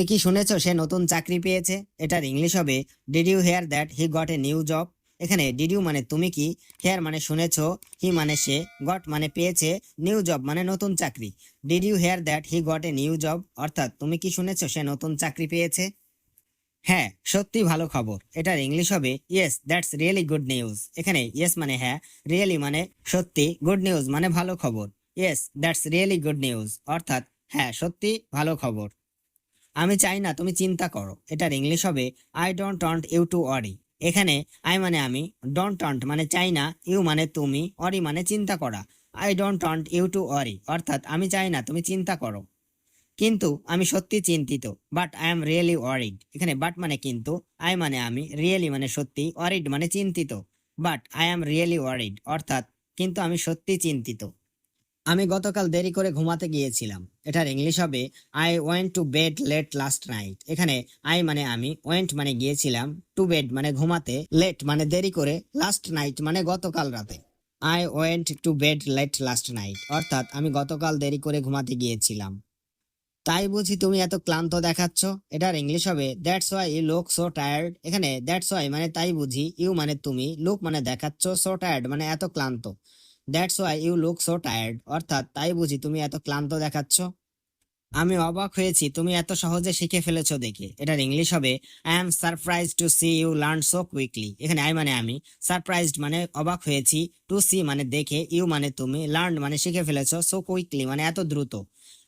তুমি কি শুনেছো সে নতুন চাকরি পেয়েছে? এটার ইংলিশ হবে did you hear that he got a new job. এখানে ডিড ইউ মানে তুমি কি, হেয়ার মানে শুনেছো, হি মানে সে, গট মানে পেয়েছে, নিউ জব মানে নতুন চাকরি। Did you hear that he got a new job অর্থাৎ তুমি কি শুনেছো সে নতুন চাকরি পেয়েছে? হ্যাঁ, সত্যি ভালো খবর। এটার ইংলিশ হবে yes that's really good news. এখানে ইয়েস মানে হ্যাঁ, রিয়েলি মানে সত্যি, গুড নিউজ মানে ভালো খবর। Yes that's really good news অর্থাৎ হ্যাঁ সত্যি ভালো খবর। আমি চাই না তুমি চিন্তা করো। এটার ইংলিশ হবে I don't want you to worry. এখানে আই মানে আমি, ডোন্ট ওয়ান্ট মানে চাই না, ইউ মানে তুমি, অরি মানে চিন্তা করা। I don't want you to worry অর্থাৎ আমি চাই না তুমি চিন্তা করো, কিন্তু আমি সত্যি চিন্তিত। But I am really worried. এখানে বাট মানে কিন্তু, আই মানে আমি, রিয়েলি মানে সত্যি, ওয়ারিড মানে চিন্তিত। But I am really worried অর্থাৎ কিন্তু আমি সত্যি চিন্তিত। আমি গতকাল দেরি করে ঘুমাতে গিয়েছিলাম। এটার ইংলিশ হবে I went to bed late last night. এখানে আই মানে আমি, ওয়েন্ট মানে গিয়েছিলাম, টু বেড মানে ঘুমাতে, লেট মানে দেরি করে, লাস্ট নাইট মানে গতকাল রাতে। I went to bed late last night অর্থাৎ আমি গতকাল দেরি করে ঘুমাতে গিয়েছিলাম। তাই বুঝি তুমি এত ক্লান্ত দেখাচ্ছ? এটার ইংলিশ হবে that's why you look so tired. এখানে দ্যাটস ওয়াই মানে তাই বুঝি, ইউ মানে তুমি, লুক মানে দেখাচ্ছ, সো টায়ার্ড মানে এত ক্লান্ত। That's why you look so tired অর্থাৎ তাই বুঝি তুমি এত ক্লান্ত দেখাচ্ছ। আমি অবাক হয়েছি তুমি এত সহজে শিখে ফেলেছো দেখে। এটার ইংলিশ হবে I am surprised to see you learn so quickly. এখানে আই মানে আমি, সারপ্রাইজড মানে অবাক হয়েছি, টু সি মানে দেখে, ইউ মানে তুমি, লার্ন মানে শিখে ফেলেছো, সো কুইকলি মানে এত দ্রুত।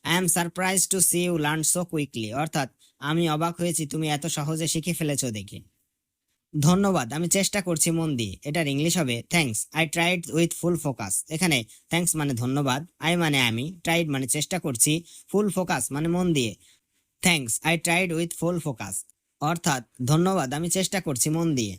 I am surprised to see you learn so quickly অর্থাৎ আমি অবাক হয়েছি তুমি এত সহজে শিখে ফেলেছো দেখে। ধন্যবাদ, আমি চেষ্টা করছি মন দিয়ে। এটার ইংলিশ হবে thanks I tried with full focus. এখানে থ্যাঙ্কস মানে ধন্যবাদ, আই মানে আমি, ট্রাইড মানে চেষ্টা করছি, ফুল ফোকাস মানে মন দিয়ে। Thanks I tried with full focus অর্থাৎ ধন্যবাদ, আমি চেষ্টা করছি মন দিয়ে।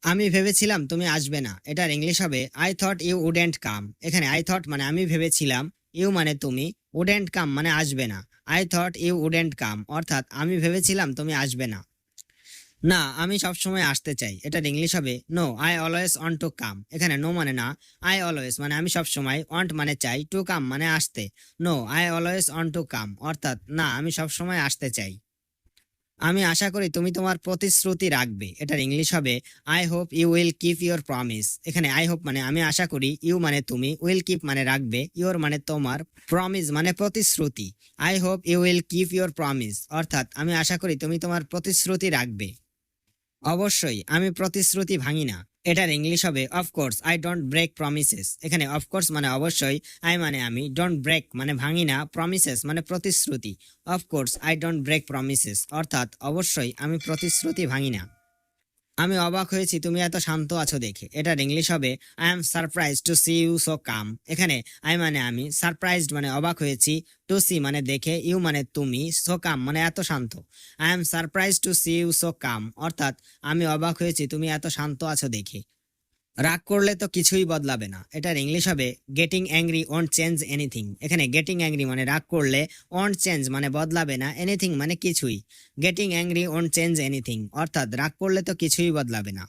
আমি ভেবেছিলাম তুমি আসবে না। এটার ইংলিশ হবে আই থট ইউ উডেন্ট কাম। এখানে আই থট মানে আমি ভেবেছিলাম, ইউ মানে তুমি, উডেন্ট কাম মানে আসবে না। আই থট ইউ উডেন্ট কাম অর্থাৎ আমি ভেবেছিলাম তুমি আসবে না। না, আমি সবসময় আসতে চাই। এটার ইংলিশ হবে no I always want to come. এখানে নো মানে না, আই অলওয়েজ মানে আমি সবসময়, ওয়ান্ট মানে চাই, টু কাম মানে আসতে। No I always want to come অর্থাৎ না আমি সবসময় আসতে চাই। আমি আশা করি তুমি তোমার প্রতিশ্রুতি রাখবে। এটার ইংলিশ হবে I hope you will keep your promise. এখানে আই হোপ মানে আমি আশা করি, ইউ মানে তুমি, উইল কিপ মানে রাখবে, ইউর মানে তোমার, প্রমিস মানে প্রতিশ্রুতি। I hope you will keep your promise অর্থাৎ আমি আশা করি তুমি তোমার প্রতিশ্রুতি রাখবে। অবশ্যই, আমি প্রতিশ্রুতি ভাঙি না। এটার ইংলিশ হবে of course I don't break promises. এখানে অফকোর্স মানে অবশ্যই, আই মানে আমি, ডোন্ট ব্রেক মানে ভাঙি না, প্রমিসেস মানে প্রতিশ্রুতি। Of course I don't break promises অর্থাৎ অবশ্যই আমি প্রতিশ্রুতি ভাঙি না। আমি অবাক হয়েছি তুমি এত শান্ত আছো দেখে। এটার ইংলিশ হবে I am surprise to see you so come. এখানে আই মানে আমি, সারপ্রাইজড মানে অবাক হয়েছি, টু সি মানে দেখে, ইউ মানে তুমি, সো কাম মানে এত শান্ত। I am surprise to see you so calm অর্থাৎ আমি অবাক হয়েছি তুমি এত শান্ত আছো দেখে। রাগ করলে তো কিছুই বদলাবে না। এটার ইংলিশ হবে getting angry won't change anything. এখানে গেটিং অ্যাংরি মানে রাগ করলে, ওন্ট চেঞ্জ মানে বদলাবে না, এনিথিং মানে কিছুই। Getting angry won't change anything অর্থাৎ রাগ করলে তো কিছুই বদলাবে না।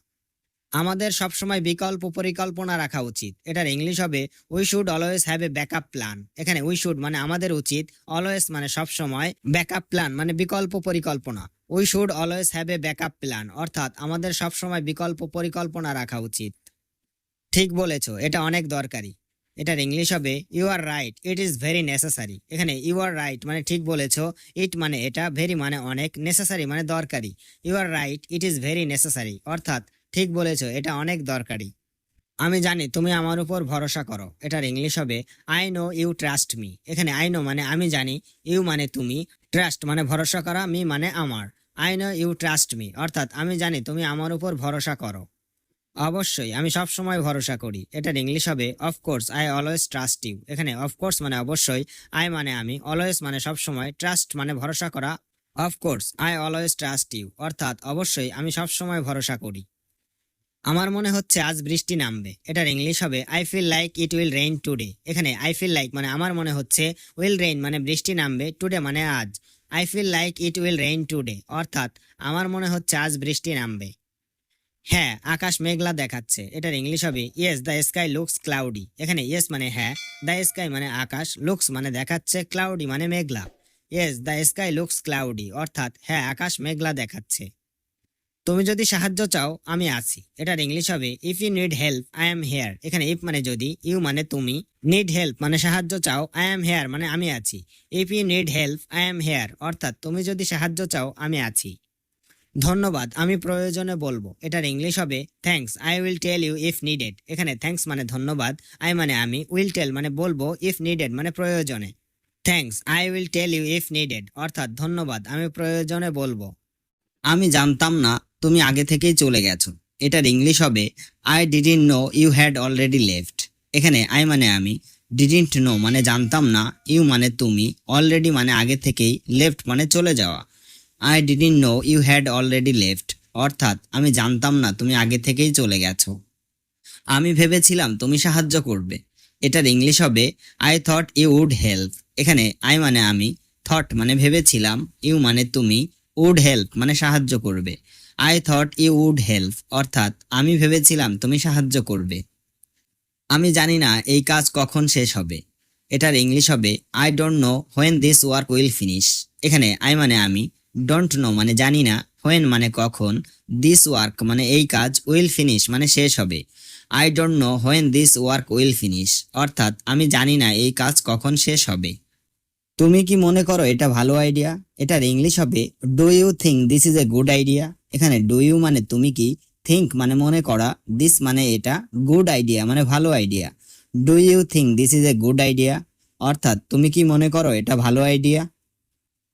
আমাদের সবসময় বিকল্প পরিকল্পনা রাখা উচিত। এটার ইংলিশ হবে we should always have a backup plan. এখানে উই শুড মানে আমাদের উচিত, অলওয়েজ মানে সবসময়, ব্যাকআপ প্ল্যান মানে বিকল্প পরিকল্পনা। We should always have a backup plan অর্থাৎ আমাদের সবসময় বিকল্প পরিকল্পনা রাখা উচিত। ঠিক বলেছো, এটা অনেক দরকারি। এটার ইংলিশ হবে you are right it is very necessary. এখানে ইউ আর রাইট মানে ঠিক বলেছো, ইট মানে এটা, ভেরি মানে অনেক, নেসেসারি মানে দরকারি। You are right it is very necessary অর্থাৎ ঠিক বলেছো এটা অনেক দরকারি। আমি জানি তুমি আমার উপর ভরসা করো। এটার ইংলিশ হবে I know you trust me. এখানে আই নো মানে আমি জানি, ইউ মানে তুমি, ট্রাস্ট মানে ভরসা করা, মি মানে আমার। I know you trust me অর্থাৎ আমি জানি তুমি আমার উপর ভরসা করো। অবশ্যই, আমি সব সময় ভরসা করি। এটার ইংলিশ হবে of course I always trust you. এখানে অফকোর্স মানে অবশ্যই, আই মানে আমি, অলওয়েজ মানে সব সময়, ট্রাস্ট মানে ভরসা করা। Of course I always trust you অর্থাৎ অবশ্যই আমি সব সময় ভরসা করি। আমার মনে হচ্ছে আজ বৃষ্টি নামবে। এটার ইংলিশ হবে I feel like it will rain today. এখানে আই ফিল লাইক মানে আমার মনে হচ্ছে, উইল রেইন মানে বৃষ্টি নামবে, টুডে মানে আজ। I feel like it will rain today অর্থাৎ আমার মনে হচ্ছে আজ বৃষ্টি নামবে। হ্যাঁ, আকাশ মেঘলা দেখাচ্ছে। এটার ইংলিশ হবে yes the sky looks cloudy. এখানে ইয়েস মানে হ্যাঁ, দ্য স্কাই মানে আকাশ, লুকস মানে দেখাচ্ছে, ক্লাউডি মানে মেঘলা। Yes the sky looks cloudy, অর্থাৎ হ্যাঁ আকাশ মেঘলা দেখাচ্ছে। তুমি যদি সাহায্য চাও আমি আছি, এটার ইংলিশ হবে if you need help I am here. এখানে ইফ মানে যদি, ইউ মানে তুমি, নিড হেল্প মানে সাহায্য চাও, আই এম হেয়ার মানে আমি আছি। If you need help I am here, অর্থাৎ তুমি যদি সাহায্য চাও আমি আছি। ধন্যবাদ আমি প্রয়োজনে বলবো, এটার ইংলিশ হবে thanks I will tell you if needed. এখানে থ্যাঙ্কস মানে ধন্যবাদ, আই মানে আমি, উইল টেল মানে বলবো, ইফ নিডেড মানে প্রয়োজনে। Thanks I will tell you if needed, অর্থাৎ ধন্যবাদ আমি প্রয়োজনে বলবো। আমি জানতাম না তুমি আগে থেকেই চলে গেছো। এটার ইংলিশ হবে I didn't know you had already left. এখানে আই মানে আমি, ডিডন্ট নো মানে জানতাম না, ইউ মানে তুমি, অলরেডি মানে আগে থেকেই, লেফট মানে চলে যাওয়া। I didn't know you had already left, অর্থাৎ আমি জানতাম না তুমি আগে থেকেই চলে গেছো। আমি ভেবেছিলাম তুমি সাহায্য করবে। এটার ইংলিশ হবে I thought you would help. এখানে আই মানে আমি, থট মানে ভেবেছিলাম, ইউ মানে তুমি, উড হেল্প মানে সাহায্য করবে। I thought you would help, অর্থাৎ আমি ভেবেছিলাম তুমি সাহায্য করবে। আমি জানি না এই কাজ কখন শেষ হবে। এটার ইংলিশ হবে I don't no when this work will finish. এখানে আই মানে আমি, ডোন্ট নো মানে জানি না, হোয়েন মানে কখন, দিস ওয়ার্ক মানে এই কাজ, উইল ফিনিশ মানে শেষ হবে। I don't no when this work will finish, অর্থাৎ আমি জানি না এই কাজ কখন শেষ হবে। তুমি কি মনে করো এটা ভালো আইডিয়া? এটার ইংলিশ হবে do you think this is a good idea. এখানে ডু ইউ মানে তুমি কি, থিঙ্ক মানে মনে করা, দিস মানে এটা, গুড আইডিয়া মানে ভালো idea. Do you think this is a good idea, অর্থাৎ তুমি কি মনে করো এটা ভালো আইডিয়া?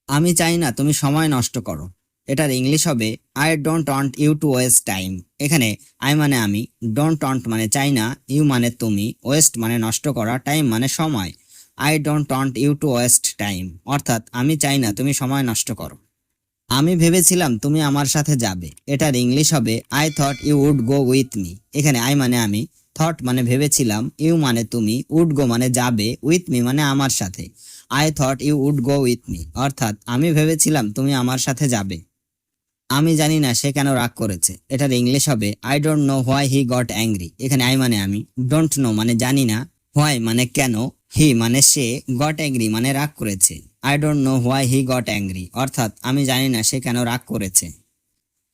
আমি চাই না তুমি সময় নষ্ট করো। এটার ইংলিশ হবে I don't want you to waste time. এখানে আই মানে আমি, ডোন্ট ওয়ান্ট মানে চাই না, ইউ মানে তুমি, ওয়েস্ট মানে নষ্ট করা, টাইম মানে সময়। I don't want you to waste time, অর্থাৎ আমি চাই না তুমি সময় নষ্ট করো। আমি ভেবেছিলাম তুমি আমার সাথে যাবে। এটার ইংলিশ হবে I thought you would go with me. এখানে আই মানে আমি, থট মানে ভেবেছিলাম, ইউ মানে তুমি, উড গো মানে যাবে, উইথ মি মানে আমার সাথে। I thought you would go with me, অর্থাৎ আমি ভেবেছিলাম তুমি আমার সাথে যাবে। আমি জানি না সে কেন রাগ করেছে। এটার ইংলিশ হবে I don't know why he got angry. এখানে আই মানে আমি, ডোন্ট নো মানে জানি না, হোয়াই মানে কেন, হি মানে সে, গট অ্যাংরি মানে রাগ করেছে। I don't know why he got angry, অর্থাৎ আমি জানি না সে কেন রাগ করেছে।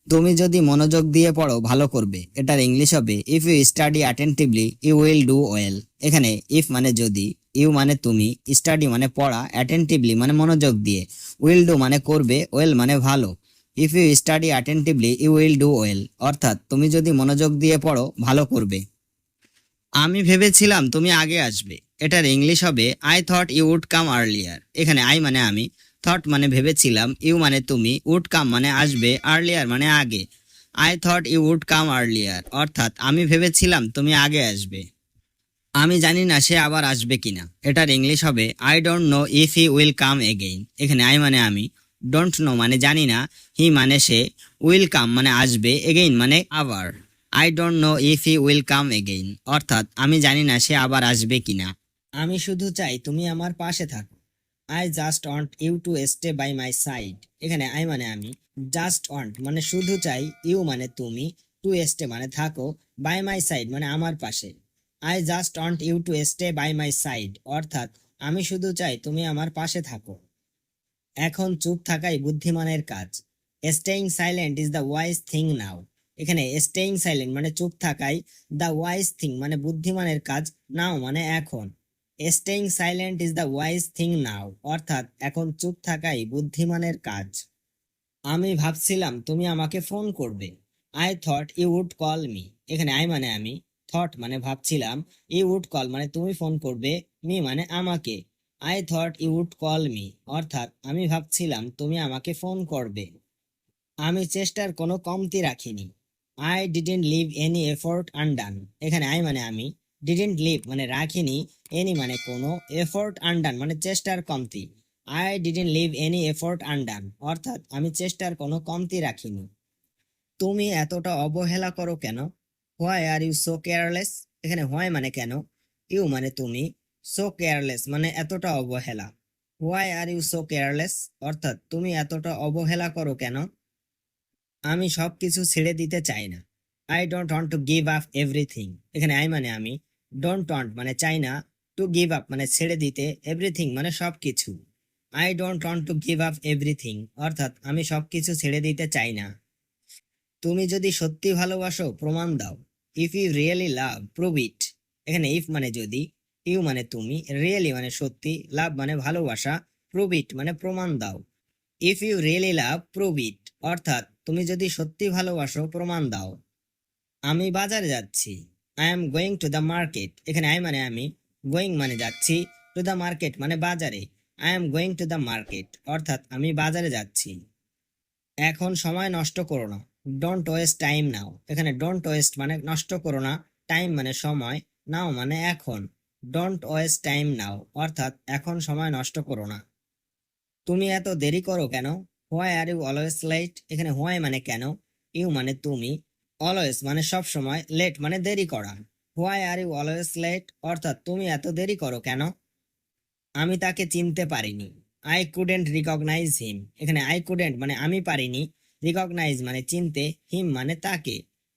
তুমি যদি মনোযোগ দিয়ে পড়ো ভালো করবে। এটার ইংলিশ হবে if you study attentively you will do well. এখানে ইফ মানে যদি, ইউ মানে তুমি, স্টাডি মানে পড়া, অ্যাটেন্টিভলি মানে মনোযোগ দিয়ে, উইল ডু মানে করবে, ওয়েল মানে ভালো। If you study attentively you will do well, অর্থাৎ তুমি যদি মনোযোগ দিয়ে পড়ো ভালো করবে। আমি ভেবেছিলাম তুমি আগে আসবে। এটার ইংলিশ হবে I thought you would come earlier. এখানে আই মানে আমি, থট মানে ভেবেছিলাম, ইউ মানে তুমি, উড কাম মানে আসবে, আর্লিয়ার মানে আগে। I thought you would come earlier, অর্থাৎ আমি ভেবেছিলাম তুমি আগে আসবে। আমি জানি না সে আবার আসবে কিনা। এটার ইংলিশ হবে I don't know if he will come again. এখানে আই মানে আমি, ডোন্ট নো মানে জানি না, হি মানে সে, উইল কাম মানে আসবে, এগেইন মানে আবার। I don't know if he will come again, অর্থাৎ আমি জানি না সে আবার আসবে কিনা। আমি শুধু চাই তুমি আমার পাশে থাকো। I just want you to stay by my side. এখানে আই মানে আমি, জাস্ট ওয়ান্ট মানে শুধু চাই, ইউ মানে তুমি, টু স্টে মানে থাকো, বাই মাই সাইড মানে আমার পাশে। I just want you to stay by my side, অর্থাৎ আমি শুধু চাই তুমি আমার পাশে থাকো। এখন চুপ থাকাই বুদ্ধিমানের কাজ। Staying silent is the wise thing now. এখানে স্টেইং সাইলেন্ট মানে চুপ থাকাই, দ্য ওয়াইজ থিং মানে বুদ্ধিমানের কাজ, নাও মানে এখন। Staying silent is the wise thing now, অর্থাৎ এখন চুপ থাকাই বুদ্ধিমানের কাজ। আমি ভাবছিলাম তুমি আমাকে ফোন করবে। I thought you would call me. এখানে আই মানে আমি, থট মানে ভাবছিলাম, ইউ উড কল মানে তুমি ফোন করবে, মি মানে আমাকে। I thought you would call me, অর্থাৎ আমি ভাবছিলাম তুমি আমাকে ফোন করবে। আমি চেষ্টার কোনো কমতি রাখিনি। I didn't leave any effort undone. এখানে আই মানে আমি, ডিডেন্ট লিভ মানে রাখিনি, এনি মানে কোনো, এফোর্ট আনডান মানে চেষ্টার কমতি। I didn't leave any effort undone, অর্থাৎ আমি চেষ্টার কোনো কমতি রাখিনি। তুমি এতটা অবহেলা করো কেন? Why are you so careless. এখানে হোয়াই মানে কেন, ইউ মানে তুমি, সো কেয়ারলেস মানে এতটা অবহেলা। Why are you so careless, অর্থাৎ তুমি এতটা অবহেলা করো কেন? আমি সবকিছু ছেড়ে দিতে চাই না। I don't want to give up everything. এখানে আই মানে আমি, ডোন্ট ওয়ান্ট মানে চাই না, টু গিভ আপ মানে ছেড়ে দিতে, এভরিথিং মানে সবকিছু। I don't want to give up everything, অর্থাৎ আমি সবকিছু ছেড়ে দিতে চাই না। তুমি যদি সত্যি ভালোবাসো প্রমাণ দাও। If you really love prove it. এখানে ইফ মানে যদি, ইউ মানে তুমি, রিয়েলি মানে সত্যি, লাভ মানে ভালোবাসা, প্রুভ ইট মানে প্রমাণ দাও। If you really love prove it, অর্থাৎ তুমি যদি সত্যি ভালোবাসো প্রমাণ দাও। আমি বাজারে যাচ্ছি। I am going to the market. এখানে আই মানে আমি, গোয়িং মানে যাচ্ছি, টু দ্য মার্কেট মানে বাজারে। I am going to the market, অর্থাৎ আমি বাজারে যাচ্ছি। এখন সময় নষ্ট করো না। ডোন্ট ওয়েস্ট টাইম নাও। এখানে ডোন্ট ওয়েস্ট মানে নষ্ট করো না, টাইম মানে সময়, নাও মানে এখন। ডোন্ট ওয়েস্ট টাইম নাও, অর্থাৎ এখন সময় নষ্ট করো না। তুমি এত দেরি করো কেন? Why are you always late. এখানে হোয়াই মানে কেন, ইউ মানে তুমি, অলওয়েজ মানে সব সময়, লেট মানে দেরি করা। Why are you always late, অর্থাৎ তুমি এত দেরি করো কেন? আমি তাকে চিনতে পারিনি। আই কুডেন্ট রিকগনাইজ হিম। এখানে আই কুডেন্ট মানে আমি পারিনি, রিকগনাইজ মানে চিনতে, হিম মানে তাকে।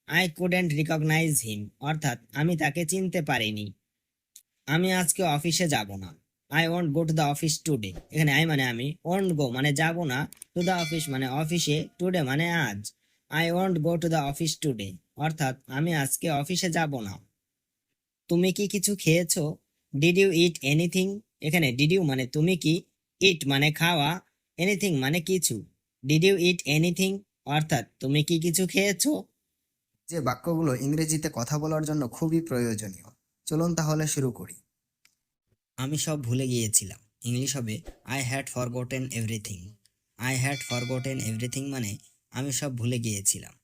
আই কুডেন্ট রিকগনাইজ হিম, অর্থাৎ আমি তাকে চিনতে পারিনি। আমি আজকে অফিসে যাব না। I won't go to the office today. এখানে আই মানে আমি, ওয়ন্ট গো মানে যাব না, টু দ্য অফিস মানে অফিসে, টুডে মানে আজ। I won't go to the office today, অর্থাৎ আমি আজকে অফিসে যাব না। তুমি কি কিছু খেয়েছো? Did you eat anything. এখানে ডিড ইউ মানে তুমি কি, ইট মানে খাওয়া, এনিথিং মানে কিছু। ডিড ইউ ইট এনিথিং, অর্থাৎ তুমি কি কিছু খেয়েছো? যে বাক্যগুলো ইংরেজিতে কথা বলার জন্য খুবই প্রয়োজনীয়। চলুন তাহলে শুরু করি। আমি সব ভুলে গিয়েছিলাম। ইংলিশ হবে I had forgotten everything. I had forgotten everything মানে আমি সব ভুলে গিয়েছিলাম।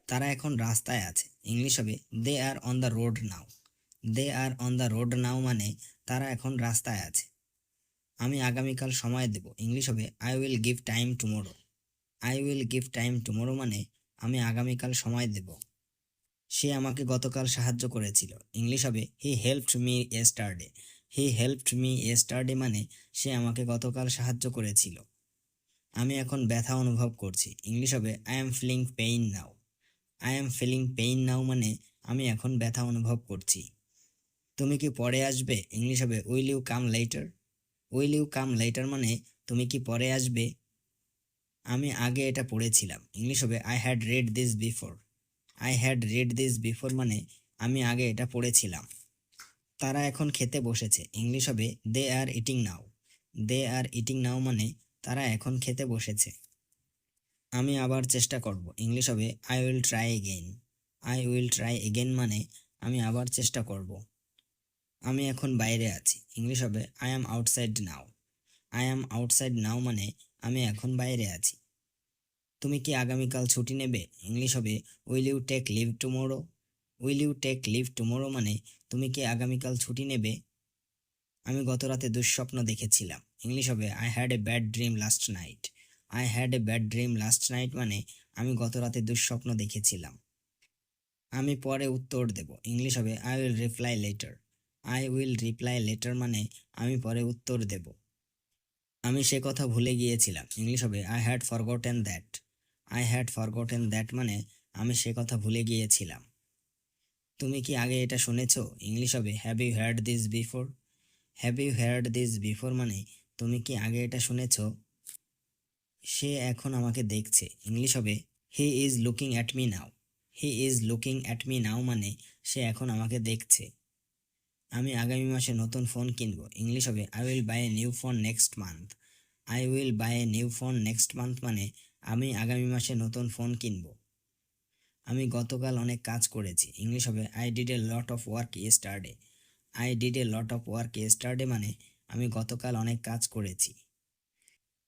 তারা এখন রাস্তায় আছে। ইংলিশ হবে they are on the road now. They are on the road now মানে তারা এখন রাস্তায় আছে। আমি আগামীকাল সময় দেব। ইংলিশ হবে I will give time tomorrow. I will give time tomorrow মানে আমি আগামীকাল সময় দেব। সে আমাকে গতকাল সাহায্য করেছিল। ইংলিশ হবে হি হেল্পড মি ইয়েস্টারডে। হি হেল্পড মি ইয়েস্টারডে মানে সে আমাকে গতকাল সাহায্য করেছিল। আমি এখন ব্যথা অনুভব করছি। ইংলিশ হবে I am feeling pain now. I am feeling pain now মানে আমি এখন ব্যথা অনুভব করছি। তুমি কি পরে আসবে? ইংলিশ হবে will you come later. Will you come later মানে তুমি কি পরে আসবে? আমি আগে এটা পড়েছিলাম। ইংলিশ হবে I had red this before. I had red this before মানে আমি আগে এটা পড়েছিলাম। তারা এখন খেতে বসেছে। ইংলিশ হবে they are eating now. They are eating now মানে তারা এখন খেতে বসেছে। আমি আবার চেষ্টা করব। ইংলিশ হবে I will try again. I will try again মানে আমি আবার চেষ্টা করব। আমি এখন বাইরে আছি। ইংলিশ হবে I am outside now. I am outside নাও মানে আমি এখন বাইরে আছি। তুমি কি আগামীকাল ছুটি নেবে? ইংলিশ হবে will you take leave tomorrow. Will you take leave tomorrow মানে তুমি কি আগামীকাল ছুটি নেবে? আমি গত রাতে দুঃস্বপ্ন দেখেছিলাম। ইংলিশ হবে I had a bad dream last night. I had a bad dream last night মানে আমি গত রাতে দুঃস্বপ্ন দেখেছিলাম। আমি পরে উত্তর দেব। ইংলিশ হবে I will reply letter. I will reply letter মানে আমি পরে উত্তর দেব। আমি সে কথা ভুলে গিয়েছিলাম। ইংলিশ হবে I had forgotten that. I had forgotten that মানে আমি সে কথা ভুলে গিয়েছিলাম। তুমি কি আগে এটা শুনেছো? ইংলিশ হবে have you heard this before. Have you heard this before মানে তুমি কি আগে এটা শুনেছো? সে এখন আমাকে দেখছে। ইংলিশ হবে he is looking at me now. He is looking at me now মানে সে এখন আমাকে দেখছে। আমি আগামী মাসে নতুন ফোন কিনবো। ইংলিশ হবে I will buy a new phone next month. I will buy a new phone next month মানে আমি আগামী মাসে নতুন ফোন কিনবো। আমি গতকাল অনেক কাজ করেছি। ইংলিশ হবে I did A lot of work yesterday. I did A lot of work yesterday মানে আমি গতকাল অনেক কাজ করেছি।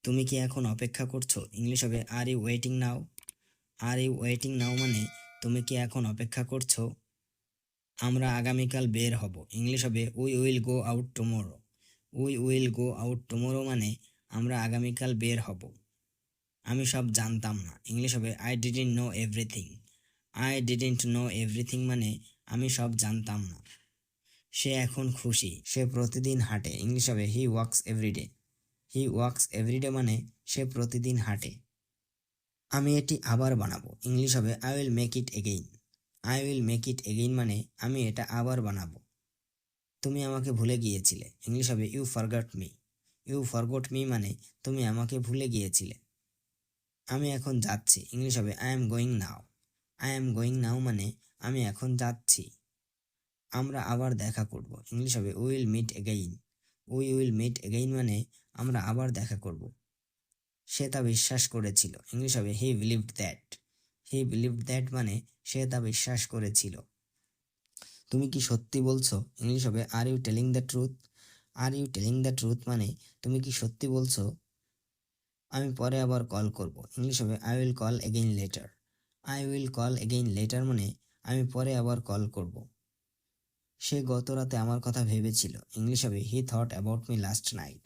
তুমি কি এখন অপেক্ষা করছো? ইংলিশ হবে are you waiting now. Are you waiting now মানে তুমি কি এখন অপেক্ষা করছো? আমরা আগামীকাল বের হব। ইংলিশ হবে we will go out tomorrow. We will go out tomorrow মানে আমরা আগামীকাল বের হব। আমি সব জানতাম না। ইংলিশ হবে I didn't know everything. I didn't know everything মানে আমি সব জানতাম না। সে এখন খুশি। সে প্রতিদিন হাঁটে। ইংলিশ হবে হি ওয়াক্স এভরিডে। হি ওয়াক্স এভরিডে মানে সে প্রতিদিন হাঁটে। আমি এটি আবার বানাবো। ইংলিশ হবে I will make it again. I will make it again মানে আমি এটা আবার বানাবো। তুমি আমাকে ভুলে গিয়েছিলে। ইংলিশ হবে you forgot me. You forgot me মানে তুমি আমাকে ভুলে গিয়েছিলে। আমি এখন যাচ্ছি, ইংলিশ হবে I am going now. I am going now মানে আমি এখন যাচ্ছি। আমরা আবার দেখা করব, ইংলিশ হবে will meet again. Will meet again মানে আমরা আবার দেখা করব। সে তা বিশ্বাস করেছিল, ইংলিশ হবে হি believed that. He believed that মানে সে তা বিশ্বাস করেছিল। তুমি কি সত্যি বলছো, ইংলিশ হবে are you telling the truth. Are you telling the truth মানে তুমি কি সত্যি বলছো। আমি পরে আবার কল করব, ইংলিশ হবে I will call again later. I will call again later মানে আমি পরে আবার কল করব। সে গত রাতে আমার কথা ভেবেছিল, ইংলিশ হবে he thought about me last night.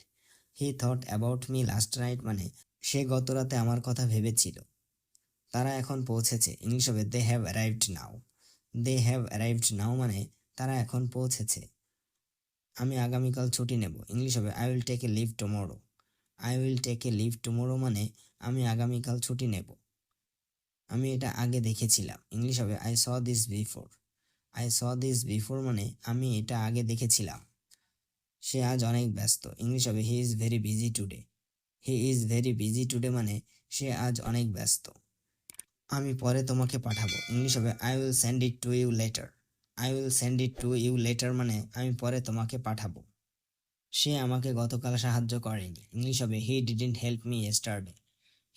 He thought about me last night মানে সে গত রাতে আমার কথা ভেবেছিল। তারা এখন পৌঁছেছে, ইংলিশ হবে they have arrived now. They have arrived now মানে তারা এখন পৌঁছেছে। আমি আগামীকাল ছুটি নেব, ইংলিশ হবে I will take a leave tomorrow. I will take a leave tomorrow মানে আমি আগামীকাল ছুটি নেব। আমি এটা আগে দেখেছিলাম, ইংলিশ হবে I saw this before. I saw this before মানে আমি এটা আগে দেখেছিলাম। সে আজ অনেক ব্যস্ত, ইংলিশ হবে he is very busy today. He is very busy today মানে সে আজ অনেক ব্যস্ত। আমি পরে তোমাকে পাঠাবো, ইংলিশ হবে I will send it to you later. I will send it to you later মানে আমি পরে তোমাকে পাঠাবো। সে আমাকে গতকাল সাহায্য করেনি, ইংলিশ হবে he didn't help me yesterday.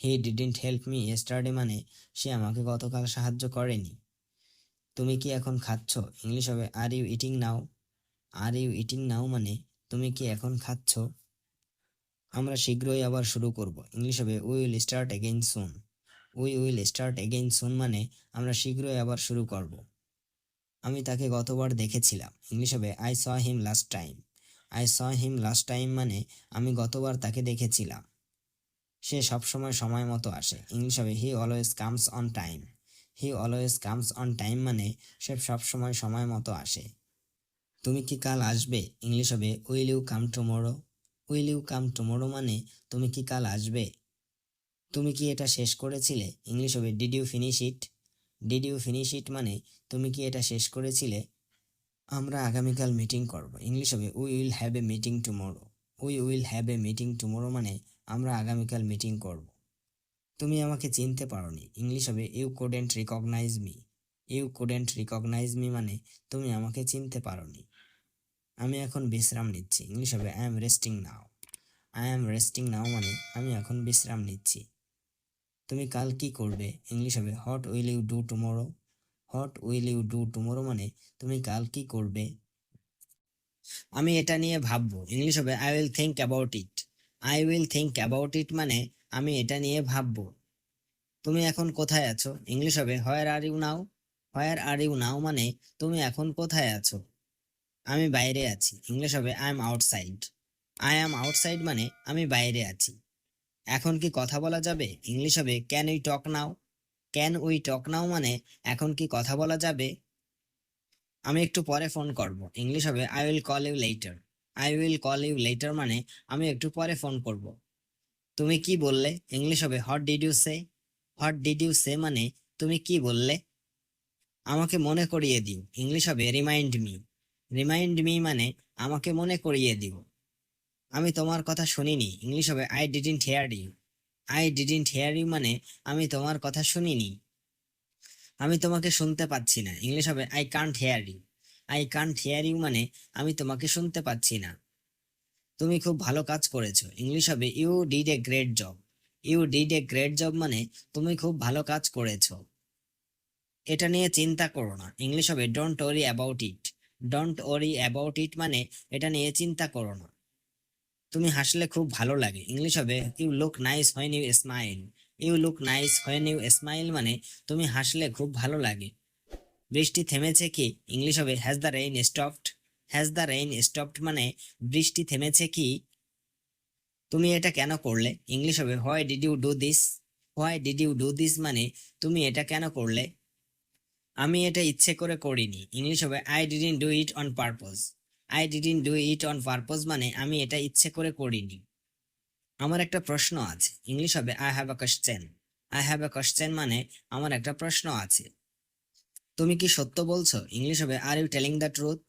He didn't help me yesterday মানে সে আমাকে গতকাল সাহায্য করেনি। তুমি কি এখন খাচ্ছ, ইংলিশ হবে are you eating now. Are you eating now মানে তুমি কি এখন খাচ্ছ। আমরা শীঘ্রই আবার শুরু করব, ইংলিশ হবে we will start again soon. We will start again soon মানে আমরা শীঘ্রই আবার শুরু করব। আমি তাকে গতবার দেখেছিলাম, ইংলিশ হবে I saw him last time. I saw him last time মানে আমি গতবার তাকে দেখেছিলাম। সে সবসময় সময় মতো আসে, ইংলিশ হবে he always comes on time. He always comes on time মানে সে সবসময় সময় মতো আসে। তুমি কি কাল আসবে, ইংলিশ হবে will you come tomorrow. Will you come tomorrow মানে তুমি কি কাল আসবে। তুমি কি এটা শেষ করেছিলে, ইংলিশ হবে did you finish it. Did you finish it মানে তুমি কি এটা শেষ করেছিলে। আমরা আগামীকাল মিটিং করব, ইংলিশ হবে we will have a meeting tomorrow. We will have a meeting tomorrow মানে আমরা আগামীকাল মিটিং করব। তুমি আমাকে চিনতে পারোনি, ইংলিশ হবে you couldn't recognise me. You couldn't recognise me মানে তুমি আমাকে চিনতে পারোনি। আমি এখন বিশ্রাম নিচ্ছি, ইংলিশ হবে I am resting now. I am resting now মানে আমি এখন বিশ্রাম নিচ্ছি। তুমি কাল কি করবে, ইংলিশ হবে what will you do tomorrow. What will you do tomorrow মানে তুমি কাল কি করবে। আমি এটা নিয়ে ভাববো, ইংলিশ হবে I will think about it. I will think about it মানে আমি এটা নিয়ে ভাববো। তুমি এখন কোথায় আছো, ইংলিশ হবে হোয়ার are you now. Where are you নাও মানে তুমি এখন কোথায় আছো। আমি বাইরে আছি, ইংলিশ হবে I M outside. I am outside মানে আমি বাইরে আছি। এখন কি কথা বলা যাবে, ইংলিশ হবে can we talk now. Can we talk now মানে এখন কি কথা বলা যাবে। আমি একটু পরে ফোন করব, ইংলিশ হবে I will call you later. I will call you later মানে আমি একটু পরে ফোন করব। তুমি কি বললে, ইংলিশ হবে what did you say. What did you say মানে তুমি কি বললে। আমাকে মনে করিয়ে দিও, ইংলিশ হবে রিমাইন্ড মি। রিমাইন্ড মি মানে আমাকে মনে করিয়ে দিও। আমি তোমার কথা শুনিনি, ইংলিশ হবে I didn't hear you. I didn't hear you মানে আমি তোমার কথা শুনিনি। আমি তোমাকে শুনতে পাচ্ছি না, ইংলিশ হবে I can't hear you. I can't hear you মানে আমি তোমাকে শুনতে পাচ্ছি না। তুমি খুব ভালো কাজ করেছো, ইংলিশ হবে you did a great job. You did a great job মানে তুমি খুব ভালো কাজ করেছো। এটা নিয়ে চিন্তা করো না, ইংলিশ হবে don't worry about it. Don't worry about it মানে এটা নিয়ে চিন্তা করো না। তুমি হাসলে খুব ভালো লাগে, ইংলিশ হবে you look nice when you smile. You look nice when you smile মানে তুমি হাসলে খুব ভালো লাগে। বৃষ্টি থেমেছে কি, ইংলিশ হবে has the rain stopped. Has the rain stopped মানে বৃষ্টি থেমেছে কি। তুমি এটা কেন করলে, ইংলিশ হবে why did you do this. Why did you do this মানে তুমি এটা কেন করলে। আমি এটা ইচ্ছে করে করিনি, ইংলিশ হবে I didn't do it on purpose. I didn't do it on purpose মানে আমি এটা ইচ্ছে করে করিনি। আমার একটা প্রশ্ন আছে, ইংলিশ হবে I have a question. I have a question মানে আমার একটা প্রশ্ন আছে। তুমি কি সত্য বলছো, ইংলিশ হবে are you telling the truth.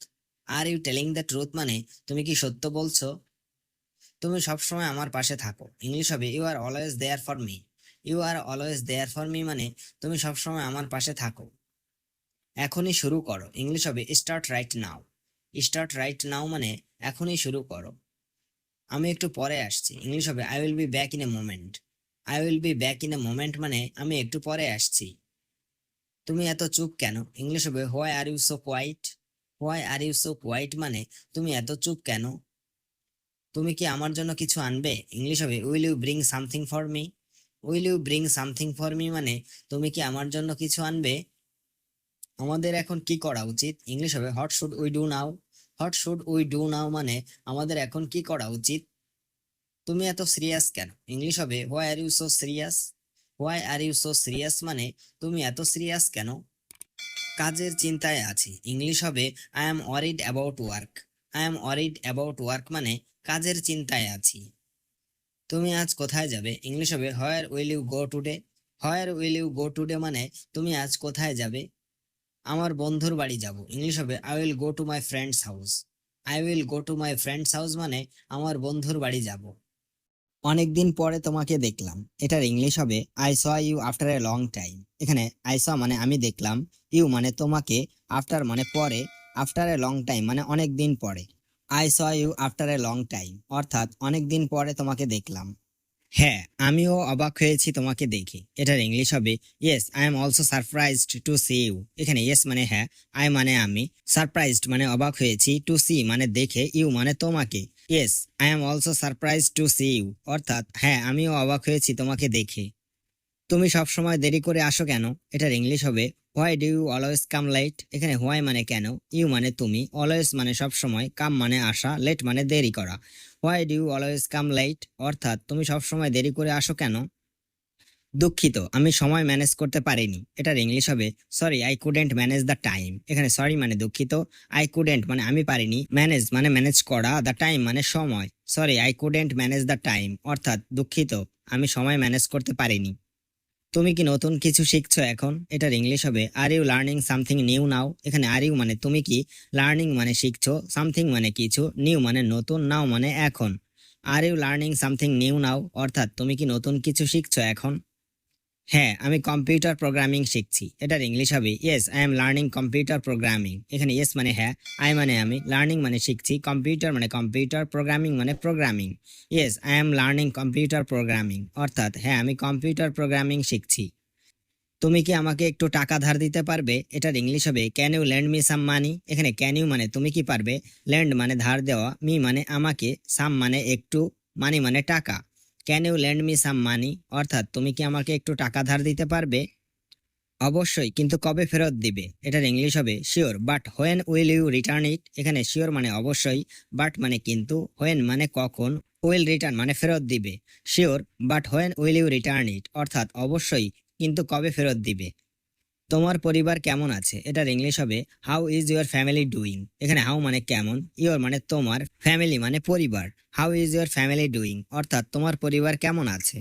Are you telling the truth মানে তুমি কি সত্য বলছো। তুমি সবসময় আমার পাশে থাকো, ইংলিশ হবে you are always there for me. You are always there for me মানে তুমি সবসময় আমার পাশে থাকো। এখনই শুরু করো, ইংলিশ হবে start right now. Start right now মানে এখনই শুরু করো। আমি একটু পরে আসছি, ইংলিশ হবে I will be back in a moment. I will be back in a moment মানে আমি একটু পরে আসছি। তুমি এত চুপ কেন, ইংলিশ হবে why are you so quiet. Why are you so quiet মানে তুমি এত চুপ কেন। তুমি কি আমার জন্য কিছু আনবে, ইংলিশ হবে will you bring something for me. Will you bring something for me মানে তুমি কি আমার জন্য কিছু আনবে। আমাদের এখন কি করা উচিত, ইংলিশ হবে what should we do now. What should we do now মানে আমাদের এখন কি করা উচিত। তুমি এত সিরিয়াস কেন, ইংলিশ হবে why are you so serious. Why are you so serious মানে তুমি এত সিরিয়াস কেন। কাজের চিন্তায় আছি, ইংলিশ হবে I M worried about work. I am worried about work মানে কাজের চিন্তায় আছি। তুমি আজ কোথায় যাবে, ইংলিশ হবে where will you go today. Where will you go today মানে তুমি আজ কোথায় যাবে। আমার বন্ধুর বাড়ি যাব, ইংলিশ হবে I will go to my friends house. I will go to my friends house মানে আমার বন্ধুর বাড়ি যাব। অনেকদিন পরে তোমাকে দেখলাম, এটার ইংলিশ হবে I saw you after a long time. এখানে আই স মানে আমি দেখলাম, ইউ মানে তোমাকে, আফটার মানে পরে, আফটার এ লং টাইম মানে অনেক দিন পরে। I saw you after a long time অর্থাৎ অনেক দিন পরে তোমাকে দেখলাম। হ্যাঁ, আমিও অবাক হয়েছি তোমাকে দেখে, এটার ইংলিশ হবে yes I am also surprised to see you. এখানে ইয়েস মানে হ্যাঁ, আই মানে আমি, সারপ্রাইজড মানে অবাক হয়েছি, টু সি মানে দেখে, ইউ মানে তোমাকে। Yes I am also surprised to see you অর্থাৎ হ্যাঁ আমিও অবাক হয়েছি তোমাকে দেখে। তুমি সব সময় দেরি করে আসো কেন, এটার ইংলিশ হবে why do you always come late. এখানে হোয়াই মানে কেন, ইউ মানে তুমি, অলওয়েজ মানে সব সময়, কাম মানে আসা, লেট মানে দেরি করা। Why do you always come late অর্থাৎ তুমি সব সময় দেরি করে আসো কেন। দুঃখিত, আমি সময় ম্যানেজ করতে পারিনি, এটার ইংলিশ হবে sorry I couldn't manage the time. এখানে সরি মানে দুঃখিত, আই কুডেন্ট মানে আমি পারিনি, ম্যানেজ মানে ম্যানেজ করা, দ্য টাইম মানে সময়। Sorry I couldn't manage the time অর্থাৎ দুঃখিত আমি সময় ম্যানেজ করতে পারিনি। তুমি কি নতুন কিছু শিখছো এখন, এটার ইংলিশ হবে are you learning something new now. এখানে আর ইউ মানে তুমি কি, লার্নিং মানে শিখছো, সামথিং মানে কিছু, নিউ মানে নতুন, নাও মানে এখন। Are you learning something new now অর্থাৎ তুমি কি নতুন কিছু শিখছো এখন। হ্যাঁ, আমি কম্পিউটার প্রোগ্রামিং শিখছি, এটার ইংলিশ হবে yes I am learning computer programming. এখানে ইয়েস মানে হ্যাঁ, আই মানে আমি, লার্নিং মানে শিখছি, কম্পিউটার মানে কম্পিউটার, প্রোগ্রামিং মানে programming. Yes I am learning computer programming অর্থাৎ হ্যাঁ আমি কম্পিউটার প্রোগ্রামিং শিখছি। তুমি কি আমাকে একটু টাকা ধার দিতে পারবে, এটার ইংলিশ হবে can you lend me some money. এখানে ক্যান ইউ মানে তুমি কি পারবে, লেন্ড মানে ধার দেওয়া, মি মানে আমাকে, সাম মানে একটু, মানি মানে টাকা। Can you lend me some money অর্থাৎ তুমি কি আমাকে একটু টাকা ধার দিতে পারবে। অবশ্যই, কিন্তু কবে ফেরত দিবে, এটার ইংলিশ হবে sure but when will you return it. এখানে শিওর মানে অবশ্যই, বাট মানে কিন্তু, হোয়েন মানে কখন, উইল রিটার্ন মানে ফেরত দিবে। Sure but when will you return it অর্থাৎ অবশ্যই কিন্তু কবে ফেরত দিবে। তোমার পরিবার কেমন আছে, এটার ইংলিশ হবে how is your family doing. এখানে হাউ মানে কেমন, ইউর মানে তোমার, ফ্যামিলি মানে পরিবার। How is your family doing অর্থাৎ তোমার পরিবার কেমন আছে।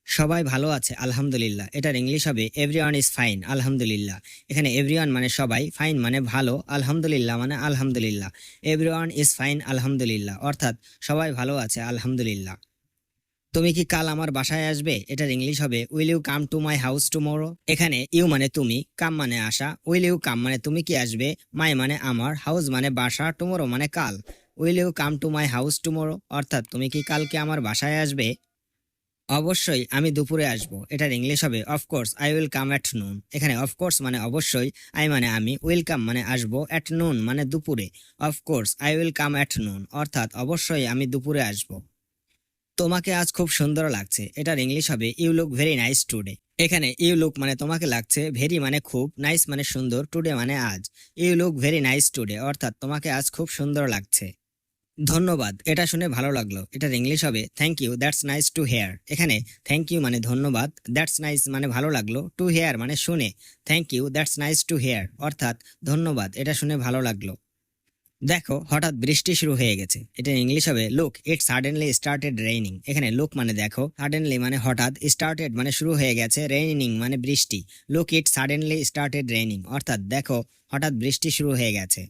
সবাই ভালো আছে আলহামদুলিল্লাহ, এটার ইংলিশ হবে এভরিওয়ান ইজ ফাইন আলহামদুলিল্লাহ। এখানে এভরিওয়ান মানে সবাই, ফাইন মানে ভালো, আলহামদুলিল্লাহ মানে আলহামদুলিল্লাহ। এভরিওয়ান ইজ ফাইন আলহামদুলিল্লাহ অর্থাৎ সবাই ভালো আছে আলহামদুলিল্লাহ। তুমি কি কাল আমার বাসায় আসবে, এটার ইংলিশ হবে will you come to my house tomorrow. এখানে ইউ মানে তুমি, কাম মানে আসা, উইল ইউ কাম মানে তুমি কি আসবে, মাই মানে আমার, হাউস মানে বাসা, টুমরো মানে কাল। Will you come to my house tomorrow অর্থাৎ তুমি কি কালকে আমার বাসায় আসবে। অবশ্যই আমি দুপুরে আসব, এটার ইংলিশ হবে of course I will come at noon. এখানে অফকোর্স মানে অবশ্যই, আই মানে আমি, উইল কাম মানে আসবো, অ্যাট নুন মানে দুপুরে। Of course I will come at noon অর্থাৎ অবশ্যই আমি দুপুরে আসব। তোমাকে আজ খুব সুন্দর লাগছে, এটার ইংলিশ হবে you look very nice today. এখানে ইউ লুক মানে তোমাকে লাগছে, ভেরি মানে খুব, নাইস মানে সুন্দর, টুডে মানে আজ। You look very nice today অর্থাৎ তোমাকে আজ খুব সুন্দর লাগছে। ধন্যবাদ, এটা শুনে ভালো লাগলো, এটার ইংলিশ হবে thank you that's nice to hear. এখানে থ্যাংক ইউ মানে ধন্যবাদ, দ্যাটস নাইস মানে ভালো লাগলো, টু হেয়ার মানে শুনে, thank you that's nice to hear অর্থাৎ ধন্যবাদ এটা শুনে ভালো লাগলো। দেখো হঠাৎ বৃষ্টি শুরু হয়ে গেছে, এটা ইংলিশ হবে লুক ইট সাডেনলি স্টার্টেড রেইনিং। এখানে লুক মানে দেখো, সাডেনলি মানে হঠাৎ, স্টার্টেড মানে শুরু হয়ে গেছে, রেইনিং মানে বৃষ্টি। লুক ইট সাডেনলি স্টার্টেড রেইনিং অর্থাৎ দেখো হঠাৎ বৃষ্টি শুরু হয়ে গেছে।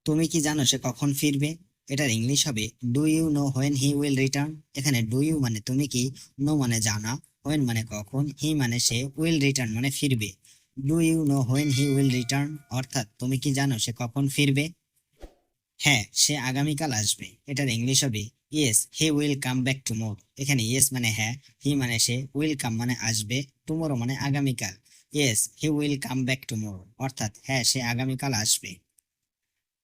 তুমি কি জানো সে কখন ফিরবে, এটার ইংলিশ হবে do you know when he will return. এখানে ডু ইউ মানে তুমি কি, নো মানে জানা, হোয়েন মানে কখন, হি মানে সে, উইল রিটার্ন মানে ফিরবে। Do you know when he will return অর্থাৎ তুমি কি জানো সে কখন ফিরবে? হ্যাঁ, সে আগামীকাল আসবে। এটার ইংলিশ হবে yes he will come back tomorrow. এখানে ইয়েস মানে হ্যাঁ, হি মানে সে, উইল কাম মানে আসবে, টুমোরো মানে আগামীকাল। Yes he will come back tomorrow অর্থাৎ হ্যাঁ সে আগামীকাল আসবে।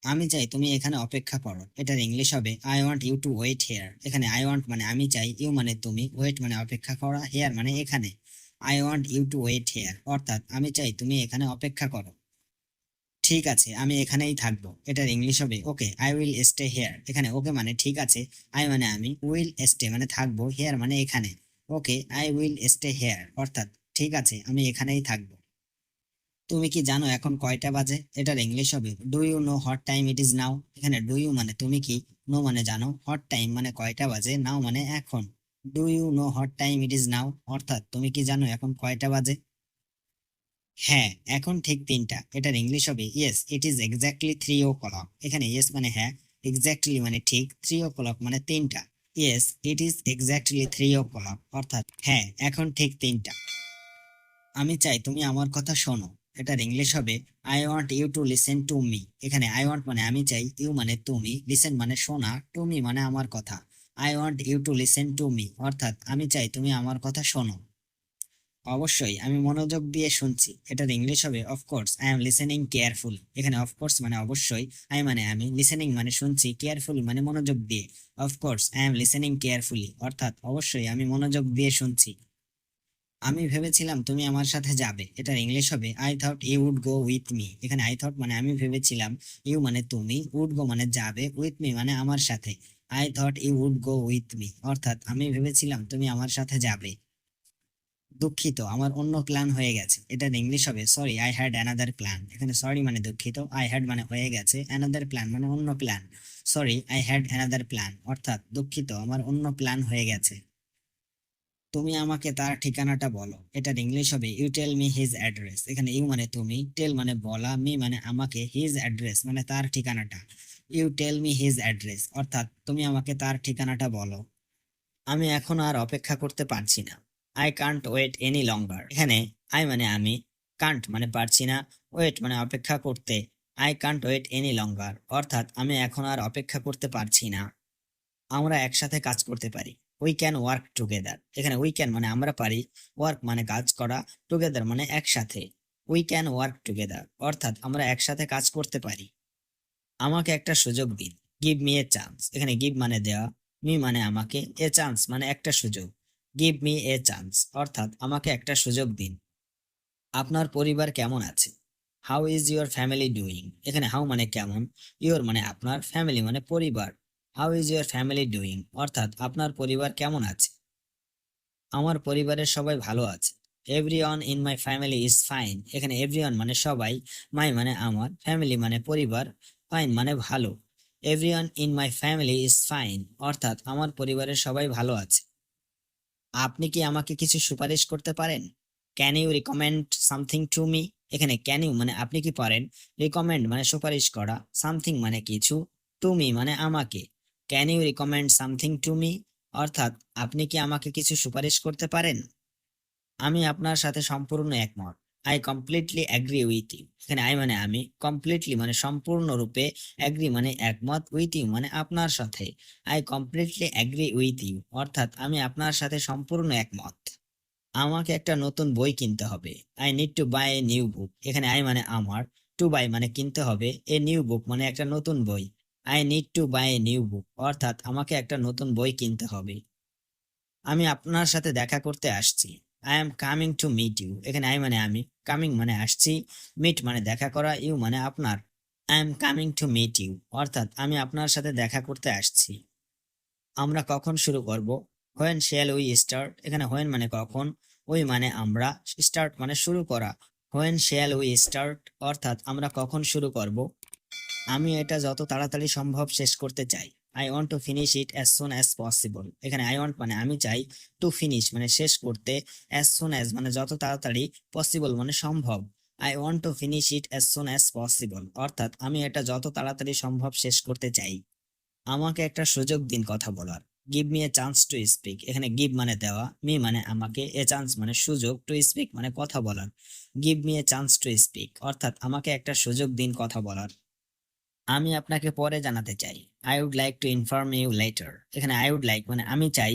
আমি চাই তুমি এখানে অপেক্ষা করো। এটার ইংলিশ হবে I want you to wait here. এখানে আই ওয়ান্ট মানে আমি চাই, ইউ মানে তুমি, ওয়েট মানে অপেক্ষা করা, হেয়ার মানে এখানে। I want you to wait here অর্থাৎ আমি চাই তুমি এখানে অপেক্ষা করো। ঠিক আছে, আমি এখানেই থাকবো। এটার ইংলিশ হবে okay I will stay here. এখানে ওকে মানে ঠিক আছে, আই মানে আমি, উইল স্টে মানে থাকবো, হেয়ার মানে এখানে। Okay I will stay here অর্থাৎ ঠিক আছে আমি এখানেই থাকবো। তুমি কি জানো এখন কয়টা বাজে? এটার ইংলিশ হবে do you know what time it is now. এখানে ডু ইউ মানে তুমি কি, নো মানে জানো, হোয়াট টাইম মানে কয়টা বাজে, নাও মানে এখন। Do you know what time it is now অর্থাৎ তুমি কি জানো এখন কয়টা বাজে? হ্যাঁ, এখন ঠিক 3টা। এটার ইংলিশ হবে yes it is exactly 3 o'clock। এখানে ইয়েস মানে হ্যাঁ, এক্স্যাক্টলি মানে ঠিক, 3 o'clock মানে 3টা। Yes it is exactly 3 o'clock অর্থাৎ হ্যাঁ এখন ঠিক 3টা। আমি চাই তুমি আমার কথা শোনো। এটার ইংলিশ হবে I want you to listen to me. এখানে আই ওয়ান্ট মানে আমি চাই, ইউ মানে তুমি, লিসেন মানে শোনা, টু মি মানে আমার কথা। I want you to listen to me অর্থাৎ আমি চাই তুমি আমার কথা শোনো। অবশ্যই আমি মনোযোগ দিয়ে শুনছি। এটার ইংলিশ হবে of course I am listening carefully. এখানে অফকোর্স মানে অবশ্যই, আই মানে আমি, লিসেনিং মানে শুনছি, কেয়ারফুলি মানে মনোযোগ দিয়ে। Of course I am listening carefully অর্থাৎ অবশ্যই আমি মনোযোগ দিয়ে শুনছি। আমি ভেবেছিলাম তুমি আমার সাথে যাবে। এটার ইংলিশ হবে I thought you would go with me. এখানে আই থট মানে আমি ভেবেছিলাম, ইউ মানে তুমি, উড গো মানে যাবে, উইথ মি মানে আমার সাথে। I thought you would go with me অর্থাৎ আমি ভেবেছিলাম তুমি আমার সাথে যাবে। দুঃখিত, আমার অন্য প্ল্যান হয়ে গেছে। এটার ইংলিশ হবে sorry I had another plan. এখানে সরি মানে দুঃখিত, আই হ্যাড মানে হয়ে গেছে, অ্যানাদার প্ল্যান মানে অন্য plan. Sorry I had another plan অর্থাৎ দুঃখিত আমার অন্য প্ল্যান হয়ে গেছে। তুমি আমাকে তার ঠিকানাটা বলো। এটার ইংলিশ হবে you tell me his address. এখানে ইউ মানে তুমি, টেল মানে বলা, মি মানে আমাকে, হিজ অ্যাড্রেস মানে তার ঠিকানাটা। You tell me his address অর্থাৎ তুমি আমাকে তার ঠিকানাটা বলো। আমি এখন আর অপেক্ষা করতে পারছি না। I can't wait any longer. এখানে আই মানে আমি, কান্ট মানে পারছি না, ওয়েট মানে অপেক্ষা করতে। I can't wait any longer অর্থাৎ আমি এখন আর অপেক্ষা করতে পারছি না। আমরা একসাথে কাজ করতে পারি। We can work together. এখানে উই ক্যান মানে আমরা পারি, ওয়ার্ক মানে কাজ করা, টুগেদার মানে একসাথে। উই ক্যান ওয়ার্ক টুগেদার অর্থাৎ আমরা একসাথে কাজ করতে পারি। আমাকে একটা সুযোগ দিন। Give me a chance. এখানে গিভ মানে দেওয়া, মি মানে আমাকে, এ চান্স মানে একটা সুযোগ। গিভ মি এ চান্স অর্থাৎ আমাকে একটা সুযোগ দিন। আপনার পরিবার কেমন আছে? How is your family doing. এখানে হাউ মানে কেমন, ইউর মানে আপনার, ফ্যামিলি মানে পরিবার। How is your family doing অর্থাৎ আপনার পরিবার কেমন আছে? আমার পরিবারের সবাই ভালো আছে। Everyone in my family is fine. এখানে এভরিওয়ান মানে সবাই, মাই মানে আমার, ফ্যামিলি মানে পরিবার, ফাইন মানে ভালো। Everyone in my family is fine অর্থাৎ আমার পরিবারের সবাই ভালো আছে। আপনি কি আমাকে কিছু সুপারিশ করতে পারেন? Can you recommend something to me. এখানে ক্যান ইউ মানে আপনি কি পারেন, রিকমেন্ড মানে সুপারিশ করা, সামথিং মানে কিছু, টু মি মানে আমাকে। Can you recommend something to me অর্থাৎ আপনি কি আমাকে কিছু সুপারিশ করতে পারেন? আমি আপনার সাথে সম্পূর্ণ একমত। I completely agree with you. এখানে আই মানে আমি, কমপ্লিটলি মানে সম্পূর্ণরূপে, অ্যাগ্রি মানে একমত, উইথ ইউ মানে আপনার সাথে। I completely agree with you অর্থাৎ আমি আপনার সাথে সম্পূর্ণ একমত। আমাকে একটা নতুন বই কিনতে হবে। I need to buy a new book. এখানে আই মানে আমার, টু বাই মানে কিনতে হবে, এ নিউ বুক মানে একটা নতুন বই। I need to buy a new book অর্থাৎ আমাকে একটা নতুন বই কিনতে হবে। আমি আপনার সাথে দেখা করতে আসছি। I am coming to meet you. এখানে আই মানে আমি, কামিং মানে আসছি, মিট মানে দেখা করা, ইউ মানে আপনার। I am coming to meet you অর্থাৎ আমি আপনার সাথে দেখা করতে আসছি। আমরা কখন শুরু করব? When shall we start. এখানে হোয়েন মানে কখন, উই মানে আমরা, স্টার্ট মানে শুরু করা। হোয়েন শ্যাল উই স্টার্ট অর্থাৎ আমরা কখন শুরু করব? আমি এটা যত তাড়াতাড়ি সম্ভব শেষ করতে চাই। I want to finish it as soon as possible. এখানে আই ওয়ান্ট মানে আমি চাই, টু ফিনিশ মানে শেষ করতে, অ্যাজ সুন অ্যাজ মানে যত তাড়াতাড়ি, পসিবল মানে সম্ভব। I want to finish it as soon as possible অর্থাৎ আমি এটা যত তাড়াতাড়ি সম্ভব শেষ করতে চাই। আমাকে একটা সুযোগ দিন কথা বলার। Give me a chance to speak. এখানে গিভ মানে দেওয়া, মি মানে আমাকে, এ চান্স মানে সুযোগ, টু স্পিক মানে কথা বলার। Give me a chance to speak অর্থাৎ আমাকে একটা সুযোগ দিন কথা বলার। আমি আপনাকে পরে জানাতে চাই। I would like to inform you later. এখানে আই উড লাইক মানে আমি চাই,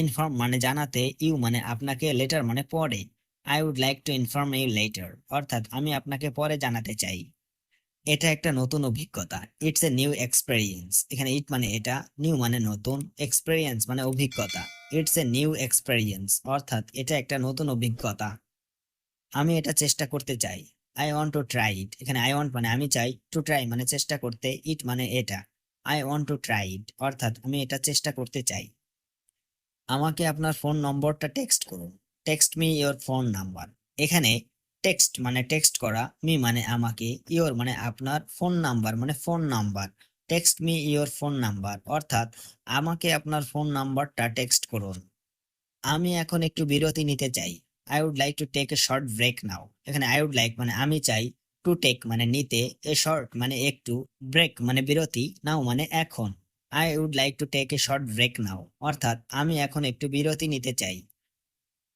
ইনফর্ম মানে জানাতে, ইউ মানে আপনাকে, লেটার মানে পরে। I would like to inform you later অর্থাৎ আমি আপনাকে পরে জানাতে চাই। এটা একটা নতুন অভিজ্ঞতা। It's a new experience. এখানে ইট মানে এটা, নিউ মানে নতুন, এক্সপেরিয়েন্স মানে অভিজ্ঞতা। ইটস এ নিউ এক্সপেরিয়েন্স অর্থাৎ এটা একটা নতুন অভিজ্ঞতা। আমি এটা চেষ্টা করতে চাই। I want to try it. এখানে আই ওয়ান্ট মানে আমি চাই, টু ট্রাই মানে চেষ্টা করতে, ইট মানে এটা। I want to try it অর্থাৎ আমি এটা চেষ্টা করতে চাই। আমাকে আপনার ফোন নম্বরটা টেক্সট করুন। Text me your phone number. এখানে টেক্সট মানে টেক্সট করা, মি মানে আমাকে, ইওর মানে আপনার, ফোন নাম্বার মানে phone number. Text me your phone number অর্থাৎ আমাকে আপনার ফোন নাম্বারটা টেক্সট করুন। আমি এখন একটু বিরতি নিতে চাই। I would like to take a short break now. এখানে আই উড লাইক মানে আমি চাই, টু টেক মানে নিতে, এ শর্ট মানে একটু, ব্রেক মানে বিরতি, নাও মানে এখন। I would like to take a short break now অর্থাৎ আমি এখন একটু বিরতি নিতে চাই।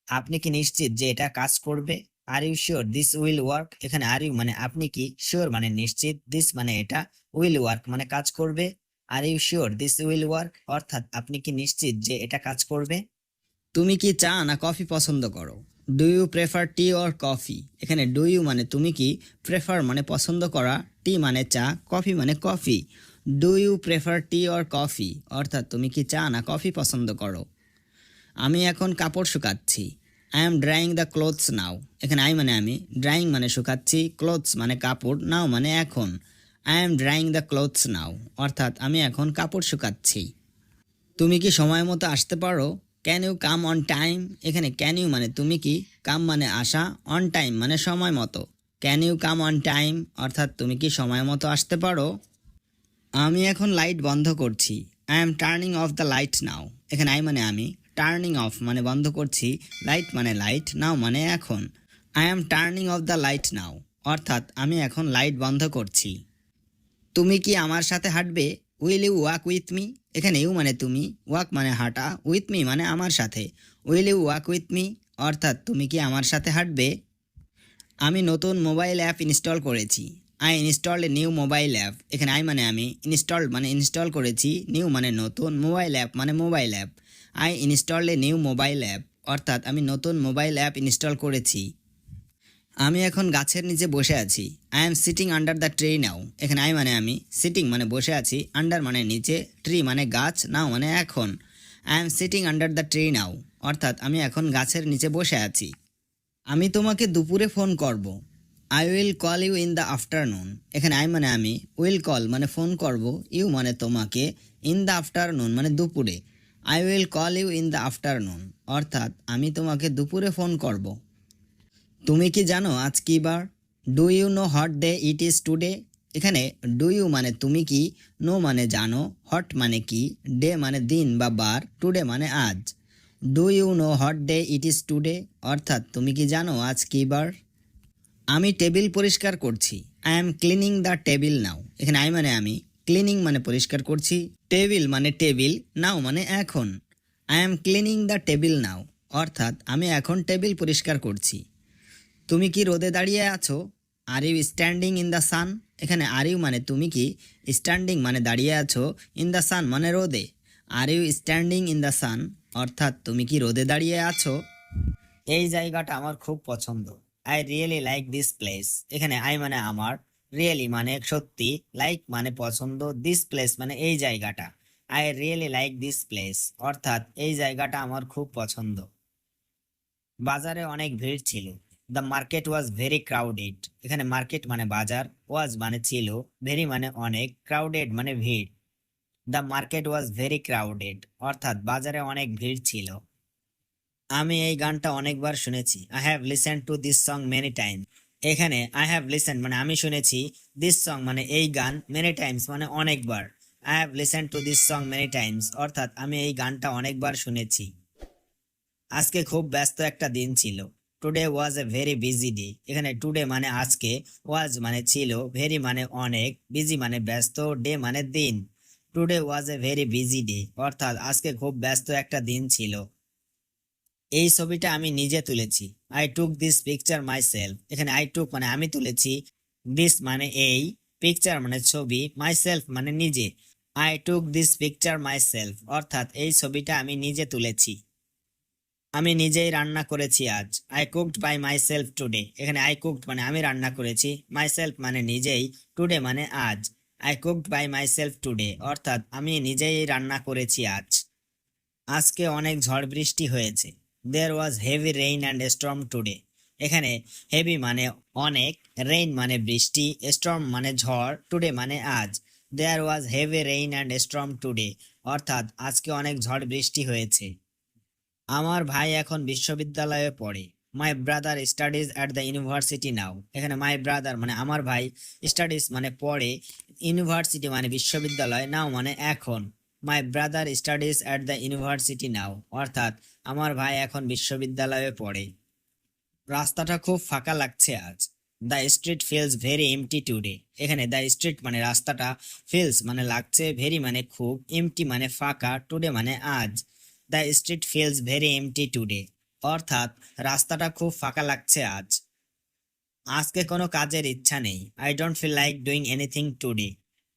আপনি কি নিশ্চিত যে এটা কাজ করবে? Are you sure this will work. এখানে আর ইউ মানে আপনি কি, শিওর মানে নিশ্চিত, দিস মানে এটা, উইল ওয়ার্ক মানে কাজ করবে। Are you sure this will work অর্থাৎ আপনি কি নিশ্চিত যে এটা কাজ করবে? তুমি কি চা না কফি পছন্দ করো? Do you prefer tea or coffee? এখানে ডু ইউ মানে তুমি কি, প্রেফার মানে পছন্দ করা, টি মানে চা, কফি মানে coffee. Do you prefer tea or coffee অর্থাৎ তুমি কি চা না কফি পছন্দ করো? আমি এখন কাপড় শুকাচ্ছি। I am drying the clothes now. এখানে আই মানে আমি, ড্রাইং মানে শুকাচ্ছি, ক্লোথস মানে কাপড়, নাও মানে এখন। I am drying the clothes now অর্থাৎ আমি এখন কাপড় শুকাচ্ছি। তুমি কি সময় মতো আসতে পারো? Can you come on time? এখানে ক্যান ইউ মানে তুমি কি, কাম মানে আসা, অন টাইম মানে সময় মতো। Can you come on time অর্থাৎ তুমি কি সময় মতো আসতে পারো? আমি এখন লাইট বন্ধ করছি। I am turning off the light now. এখানে আই মানে আমি, টার্নিং অফ মানে বন্ধ করছি, লাইট মানে লাইট, নাও মানে এখন। I am turning off the light now অর্থাৎ আমি এখন লাইট বন্ধ করছি। তুমি কি আমার সাথে হাঁটবে? Will you walk with me? এখানে ইউ মানে তুমি, ওয়াক মানে হাঁটা, উইথ মি মানে আমার সাথে। Will you walk with me অর্থাৎ তুমি কি আমার সাথে হাঁটবে? আমি নতুন মোবাইল অ্যাপ ইনস্টল করেছি। I installed a new mobile app. এখানে আই মানে আমি, ইনস্টলড মানে ইনস্টল করেছি, নিউ মানে নতুন, মোবাইল অ্যাপ মানে mobile app. I installed a new mobile app অর্থাৎ আমি নতুন মোবাইল অ্যাপ ইনস্টল করেছি। আমি এখন গাছের নিচে বসে আছি। I am sitting under the tree now. এখানে আই মানে আমি, সিটিং মানে বসে আছি, আন্ডার মানে নিচে, ট্রি মানে গাছ, নাও মানে এখন। I am sitting under the tree now অর্থাৎ আমি এখন গাছের নিচে বসে আছি। আমি তোমাকে দুপুরে ফোন করব। I will call you in the afternoon. এখানে আই মানে আমি, উইল কল মানে ফোন করব, ইউ মানে তোমাকে, ইন দ্য আফটারনুন মানে দুপুরে। I will call you in the afternoon অর্থাৎ আমি তোমাকে দুপুরে ফোন করব। তুমি কি জানো আজ কি বার? Do you know what day it is today? এখানে ডু ইউ মানে তুমি কি, নো মানে জানো, হট মানে কি, ডে মানে দিন বা বার, টুডে মানে আজ। Do you know what day it is today অর্থাৎ তুমি কি জানো আজ কি বার? আমি টেবিল পরিষ্কার করছি। I am cleaning the table now. এখানে আই মানে আমি, ক্লিনিং মানে পরিষ্কার করছি, টেবিল মানে টেবিল, নাও মানে এখন। I am cleaning the table now অর্থাৎ আমি এখন টেবিল পরিষ্কার করছি। তুমি কি রোদে দাঁড়িয়ে আছো? Are you standing in the sun? এখানে আর ইউ মানে তুমি কি, স্ট্যান্ডিং মানে দাঁড়িয়ে আছো, ইন দ্য সান মানে রোদে। Are you standing in the sun অর্থাৎ তুমি কি রোদে দাঁড়িয়ে আছো? এই জায়গাটা আমার খুব পছন্দ। I really like this place. এখানে আই মানে আমার, রিয়েলি মানে সত্যি, লাইক মানে পছন্দ, দিস প্লেস মানে এই জায়গাটা। I really like this place অর্থাৎ এই জায়গাটা আমার খুব পছন্দ। বাজারে অনেক ভিড় ছিল। The market was very crowded. এখানে মার্কেট মানে বাজার, ওয়াজ মানে ছিল, ভেরি মানে অনেক, ক্রাউডেড মানে ভিড়। The market was very crowded অর্থাৎ বাজারে অনেক ভিড় ছিল। আমি এই গানটা অনেকবার শুনেছি। I have listen to this song many time. এখানে আই হ্যাভ লিসেন মানে আমি শুনেছি, দিস সং মানে এই গান, মেনি টাইমস মানে অনেকবার। I have listen to this song many Times অর্থাৎ আমি এই গানটা অনেকবার শুনেছি। আজকে খুব ব্যস্ত একটা দিন ছিল। Today was a very busy day. এখানে টুডে মানে আজকে, ওয়াজ মানে ছিল, ভেরি মানে অনেক, বিজি মানে ব্যস্ত, ডে মানে দিন। Today was a very busy day, অর্থাৎ আজকে খুব ব্যস্ত একটা দিন ছিল। এই ছবিটা আমি নিজে তুলেছি। I took this picture my self. এখানে আই টুক মানে আমি তুলেছি, দিস মানে এই, পিকচার মানে ছবি, মাই সেলফ মানে নিজে। I took this picture my self, অর্থাৎ এই ছবিটা আমি নিজে তুলেছি। আমি নিজেই রান্না করেছি আজ। I cooked by myself today. এখানে আই কুকড মানে আমি রান্না করেছি, মাই সেলফ মানে নিজেই, টুডে মানে আজ। I cooked by myself today, অর্থাৎ আমি নিজেই রান্না করেছি আজ। আজকে অনেক ঝড় বৃষ্টি হয়েছে। There was heavy rain and storm today. এখানে হেভি মানে অনেক, রেইন মানে বৃষ্টি, স্টর্ম মানে ঝড়, টুডে মানে আজ। There was heavy rain and storm today, অর্থাৎ আজকে অনেক ঝড় বৃষ্টি হয়েছে। আমার ভাই এখন বিশ্ববিদ্যালয়ে পড়ে। My brother studies at the university now. এখানে মাই ব্রাদার মানে আমার ভাই, স্টাডিজ মানে পড়ে, ইউনিভার্সিটি মানে বিশ্ববিদ্যালয়, নাও মানে এখন। My brother studies at the university now, অর্থাৎ আমার ভাই এখন বিশ্ববিদ্যালয়ে পড়ে। রাস্তাটা খুব ফাঁকা লাগছে আজ। The street feels very empty today. এখানে দ্য স্ট্রিট মানে রাস্তাটা, ফিলস মানে লাগছে, ভেরি মানে খুব, এমটি মানে ফাঁকা, টুডে মানে আজ। The street feels very empty today, অর্থাৎ রাস্তাটা খুব ফাঁকা লাগছে আজ। আজকে কোনো কাজের ইচ্ছা নেই। I don't feel like doing anything today.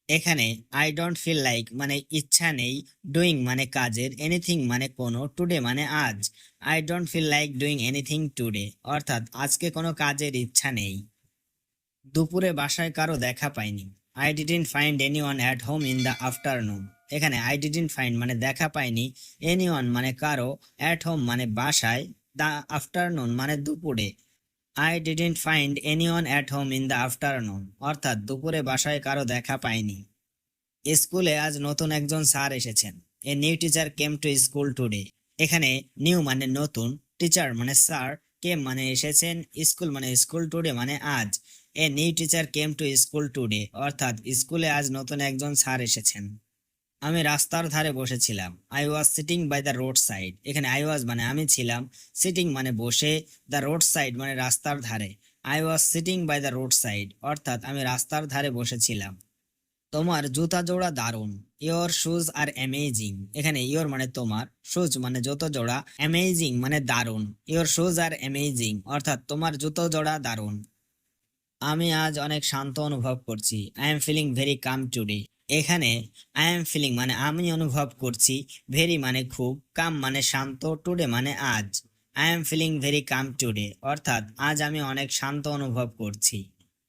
এখানে আই ডোন্ট ফিল লাইক মানে ইচ্ছা নেই, ডুইং মানে কাজের, এনিথিং মানে কোনো, টুডে মানে আজ। I don't feel like doing anything today, অর্থাৎ আজকে কোনো কাজের ইচ্ছা নেই। দুপুরে বাসায় কারো দেখা পাইনি। I didn't find anyone at home in the afternoon. এখানে আই ডিডন্ট ফাইন্ড মানে দেখা পাইনি, এনিওয়ান মানে কারো, অ্যাট হোম মানে বাসায়, দ্য আফটারনুন মানে দুপুরে। I didn't find anyone at home in the afternoon, অর্থাৎ দুপুরে বাসায় কারো দেখা পাইনি। স্কুলে আজ নতুন একজন স্যার এসেছেন। A new teacher came to school today. এখানে নিউ মানে নতুন, টিচার মানে স্যার, কেম মানে এসেছেন, স্কুল মানে স্কুল, টুডে মানে আজ। A new teacher came to school today, অর্থাৎ স্কুলে আজ নতুন একজন স্যার এসেছেন। আমি রাস্তার ধারে বসেছিলাম। I was sitting by the road side. এখানে আই ওয়াজ মানে আমি ছিলাম, সিটিং মানে বসে, দ্য রোড সাইড মানে রাস্তার ধারে। I was sitting by the road side, অর্থাৎ আমি রাস্তার ধারে বসেছিলাম। তোমার জুতা জোড়া দারুণ। Your shoes are amazing. এখানে ইয়োর মানে তোমার, শুজ মানে জুতো জোড়া, অ্যামেজিং মানে দারুণ। ইয়োর শুজ আর অ্যামেজিং, অর্থাৎ তোমার জুতো জোড়া দারুণ। আমি আজ অনেক শান্ত অনুভব করছি। I am feeling very calm today. এখানে আই এম ফিলিং মানে আমি অনুভব করছি, ভেরি মানে খুব, কাম মানে শান্ত, টুডে মানে আজ। I am feeling very calm today, অর্থাৎ আজ আমি অনেক শান্ত অনুভব করছি।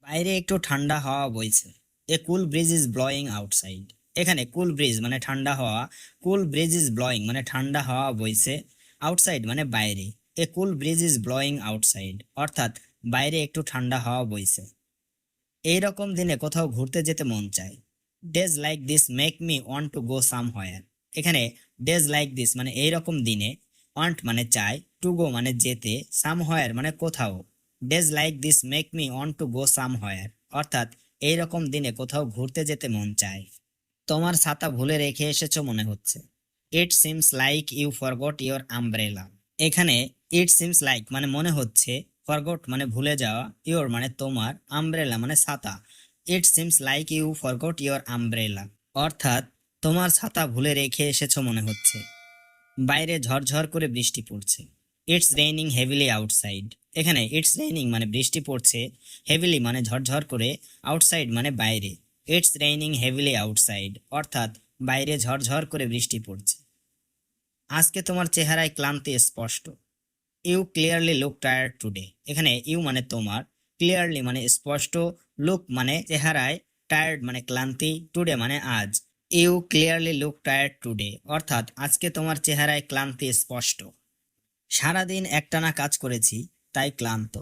বাইরে একটু ঠান্ডা হাওয়া বইছে। এ কুল ব্রিজ ইজ ব্লোয়িং আউটসাইড। এখানে কুল ব্রিজ মানে ঠান্ডা হাওয়া, কুল ব্রিজ ইজ ব্লোয়িং মানে ঠান্ডা হাওয়া বইছে, আউটসাইড মানে বাইরে। এ কুল ব্রিজ ইজ ব্লোয়িং আউটসাইড, অর্থাৎ বাইরে একটু ঠান্ডা হাওয়া বইছে। এইরকম দিনে কোথাও ঘুরতে যেতে মন চায়। Days like this make me want to go somewhere. এখানে ডেজ লাইক দিস মানে এইরকম দিনে, ওয়ান্ট মানে চায়, টু গো মানে যেতে, সামহোয়ার মানে কোথাও। Days like this make me want to go somewhere, অর্থাৎ এইরকম দিনে কোথাও ঘুরতে যেতে মন চায়। তোমার ছাতা ভুলে রেখে এসেছো মনে হচ্ছে। It seems like you forgot your umbrella. এখানে ইট সিমস লাইক মানে মনে হচ্ছে, ফরগট মানে ভুলে যাওয়া, ইওর মানে তোমার, আমব্রেলা মানে ছাতা। It seems like you forgot your umbrella, অর্থাৎ তোমার ছাতা ভুলে রেখে এসেছো মনে হচ্ছে। বাইরে ঝরঝর করে বৃষ্টি পড়ছে। It's raining heavily outside. এখানে ইটস রেইনিং মানে বৃষ্টি পড়ছে, হেভিলি মানে ঝরঝর করে, আউটসাইড মানে বাইরে। ইটস রেইনিং হেভিলি আউটসাইড, অর্থাৎ বাইরে ঝরঝর করে বৃষ্টি পড়ছে। আজকে তোমার চেহারায় ক্লান্তি স্পষ্ট। You clearly look tired today. এখানে ইউ মানে তোমার, ক্লিয়ারলি মানে স্পষ্ট, লুক মানে চেহারায়, টায়ার্ড মানে ক্লান্তি, টুডে মানে আজ। You clearly look tired today, অর্থাৎ আজকে তোমার চেহারায় ক্লান্তি স্পষ্ট। সারাদিন একটানা কাজ করেছি, তাই ক্লান্ত।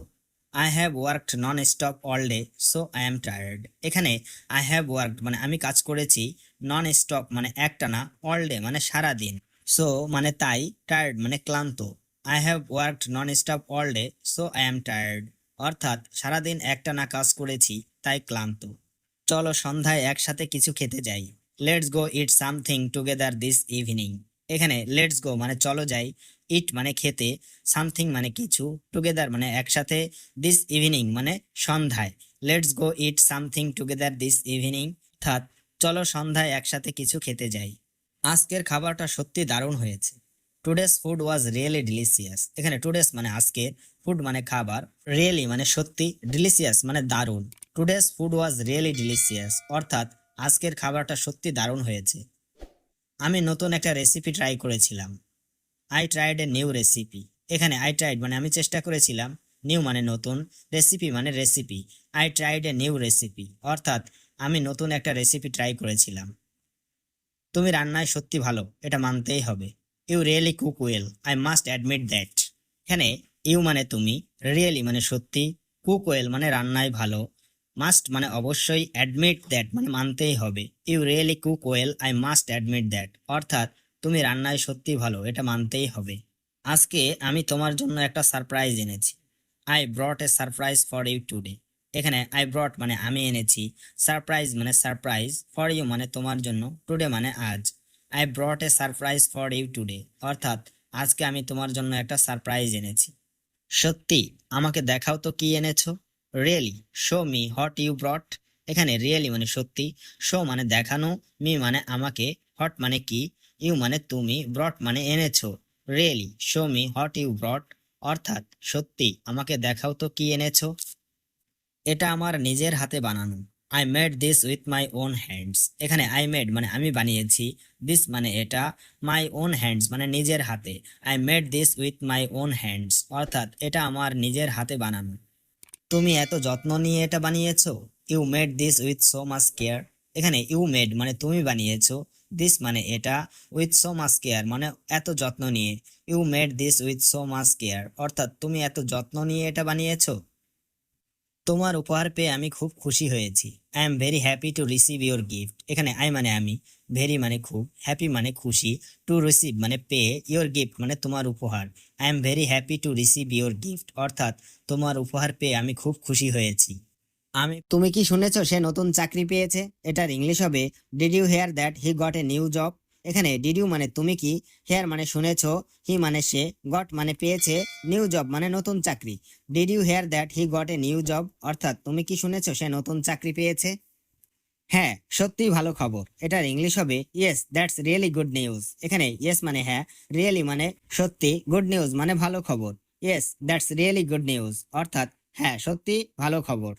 I have worked non stop all day, so I am tired. এখানে আই হ্যাভ ওয়ার্কড মানে আমি কাজ করেছি, নন স্টপ মানে একটানা, অল ডে মানে সারাদিন, সো মানে তাই, টায়ার্ড মানে ক্লান্ত। I have worked non stop all day, so I am tired, অর্থাৎ সারাদিন একটানা কাজ করেছি, তাই ক্লান্ত। চলো সন্ধ্যায় একসাথে কিছু খেতে যাই। Let's go it something together this evening. এখানে লেটস গো মানে চলো যাই, ইট মানে খেতে, সামথিং মানে কিছু, টুগেদার মানে একসাথে, দিস ইভিনিং মানে সন্ধ্যায়। Let's go it something together this evening, অর্থাৎ চলো সন্ধ্যায় একসাথে কিছু খেতে যাই। আজকের খাবারটা সত্যি দারুণ হয়েছে। Today's food was really delicious. এখানে টুডেস মানে আজকের, ফুড মানে খাবার, রিয়েলি মানে সত্যি, ডিলিশিয়াস মানে দারুণ। Today's food was really delicious অর্থাৎ আজকের খাবারটা সত্যি দারুণ হয়েছে। আমি নতুন একটা রেসিপি ট্রাই করেছিলাম। I tried a new recipe. এখানে আই ট্রাইড মানে আমি চেষ্টা করেছিলাম, নিউ মানে নতুন, রেসিপি মানে recipe. I tried a new recipe অর্থাৎ আমি নতুন একটা রেসিপি ট্রাই করেছিলাম। তুমি রান্নায় সত্যি ভালো, এটা মানতেই হবে। You really cook well, I must admit that. এখানে ইউ মানে তুমি, রিয়েলি মানে সত্যি, কুক ওয়েল মানে রান্নায় ভালো, মাস্ট মানে অবশ্যই, অ্যাডমিট দ্যাট মানে মানতেই হবে। You really cook well, I must admit that অর্থাৎ তুমি রান্নায় সত্যি ভালো, এটা মানতেই হবে। আজকে আমি তোমার জন্য একটা সারপ্রাইজ এনেছি। I brought a surprise for you today. এখানে আই ব্রট মানে আমি এনেছি, সারপ্রাইজ মানে সারপ্রাইজ, ফর ইউ মানে তোমার জন্য, টুডে মানে আজ। I brought a surprise for you today অর্থাৎ আজকে আমি তোমার জন্য একটা সারপ্রাইজ এনেছি। সত্যি, আমাকে দেখাও তো কি এনেছো। Really, show me what you brought. এখানে রিয়েলি মানে সত্যি, শো মানে দেখানো, মি মানে আমাকে, হট মানে কি, ইউ মানে তুমি, ব্রট মানে এনেছো। Really show me what you brought অর্থাৎ সত্যি, আমাকে দেখাও তো কি এনেছো। এটা আমার নিজের হাতে বানানো। I made this with my own hands. এখানে আই মেড মানে আমি বানিয়েছি, দিস মানে এটা, মাই ওন হ্যান্ডস মানে নিজের হাতে। I made this with my own hands অর্থাৎ এটা আমার নিজের হাতে বানানো। তুমি এত যত্ন নিয়ে এটা বানিয়েছো। You made this with so much care. এখানে ইউ মেড মানে তুমি বানিয়েছো, দিস মানে এটা, উইথ সো মাচ কেয়ার মানে এত যত্ন নিয়ে। You made this with so much care অর্থাৎ তুমি এত যত্ন নিয়ে এটা বানিয়েছো। তোমার উপহার পেয়ে আমি খুব খুশি হয়েছি। I am very happy to receive your gift. এখানে আই মানে আমি, ভেরি মানে খুব, হ্যাপি মানে খুশি, টু রিসিভ মানে পেয়ে, ইউর গিফট মানে তোমার উপহার। I am very happy to receive your gift অর্থাৎ তোমার উপহার পেয়ে আমি খুব খুশি হয়েছি। তুমি কি শুনেছো সে নতুন চাকরি পেয়েছে? এটার ইংলিশ হবে did you hear that he got a new job. এখানে ডিড ইউ মানে তুমি কি, হেয়ার মানে শুনেছো, হি মানে সে, গট মানে পেয়েছে, নিউ জব মানে নতুন চাকরি। Did you hear that he got a new job অর্থাৎ তুমি কি শুনেছো সে নতুন চাকরি পেয়েছে? হ্যাঁ, সত্যিই ভালো খবর। এটার ইংলিশ হবে yes that's really good news. এখানে ইয়েস মানে হ্যাঁ, রিয়েলি মানে সত্যি, গুড নিউজ মানে ভালো খবর। Yes that's really good news অর্থাৎ হ্যাঁ সত্যি ভালো খবর।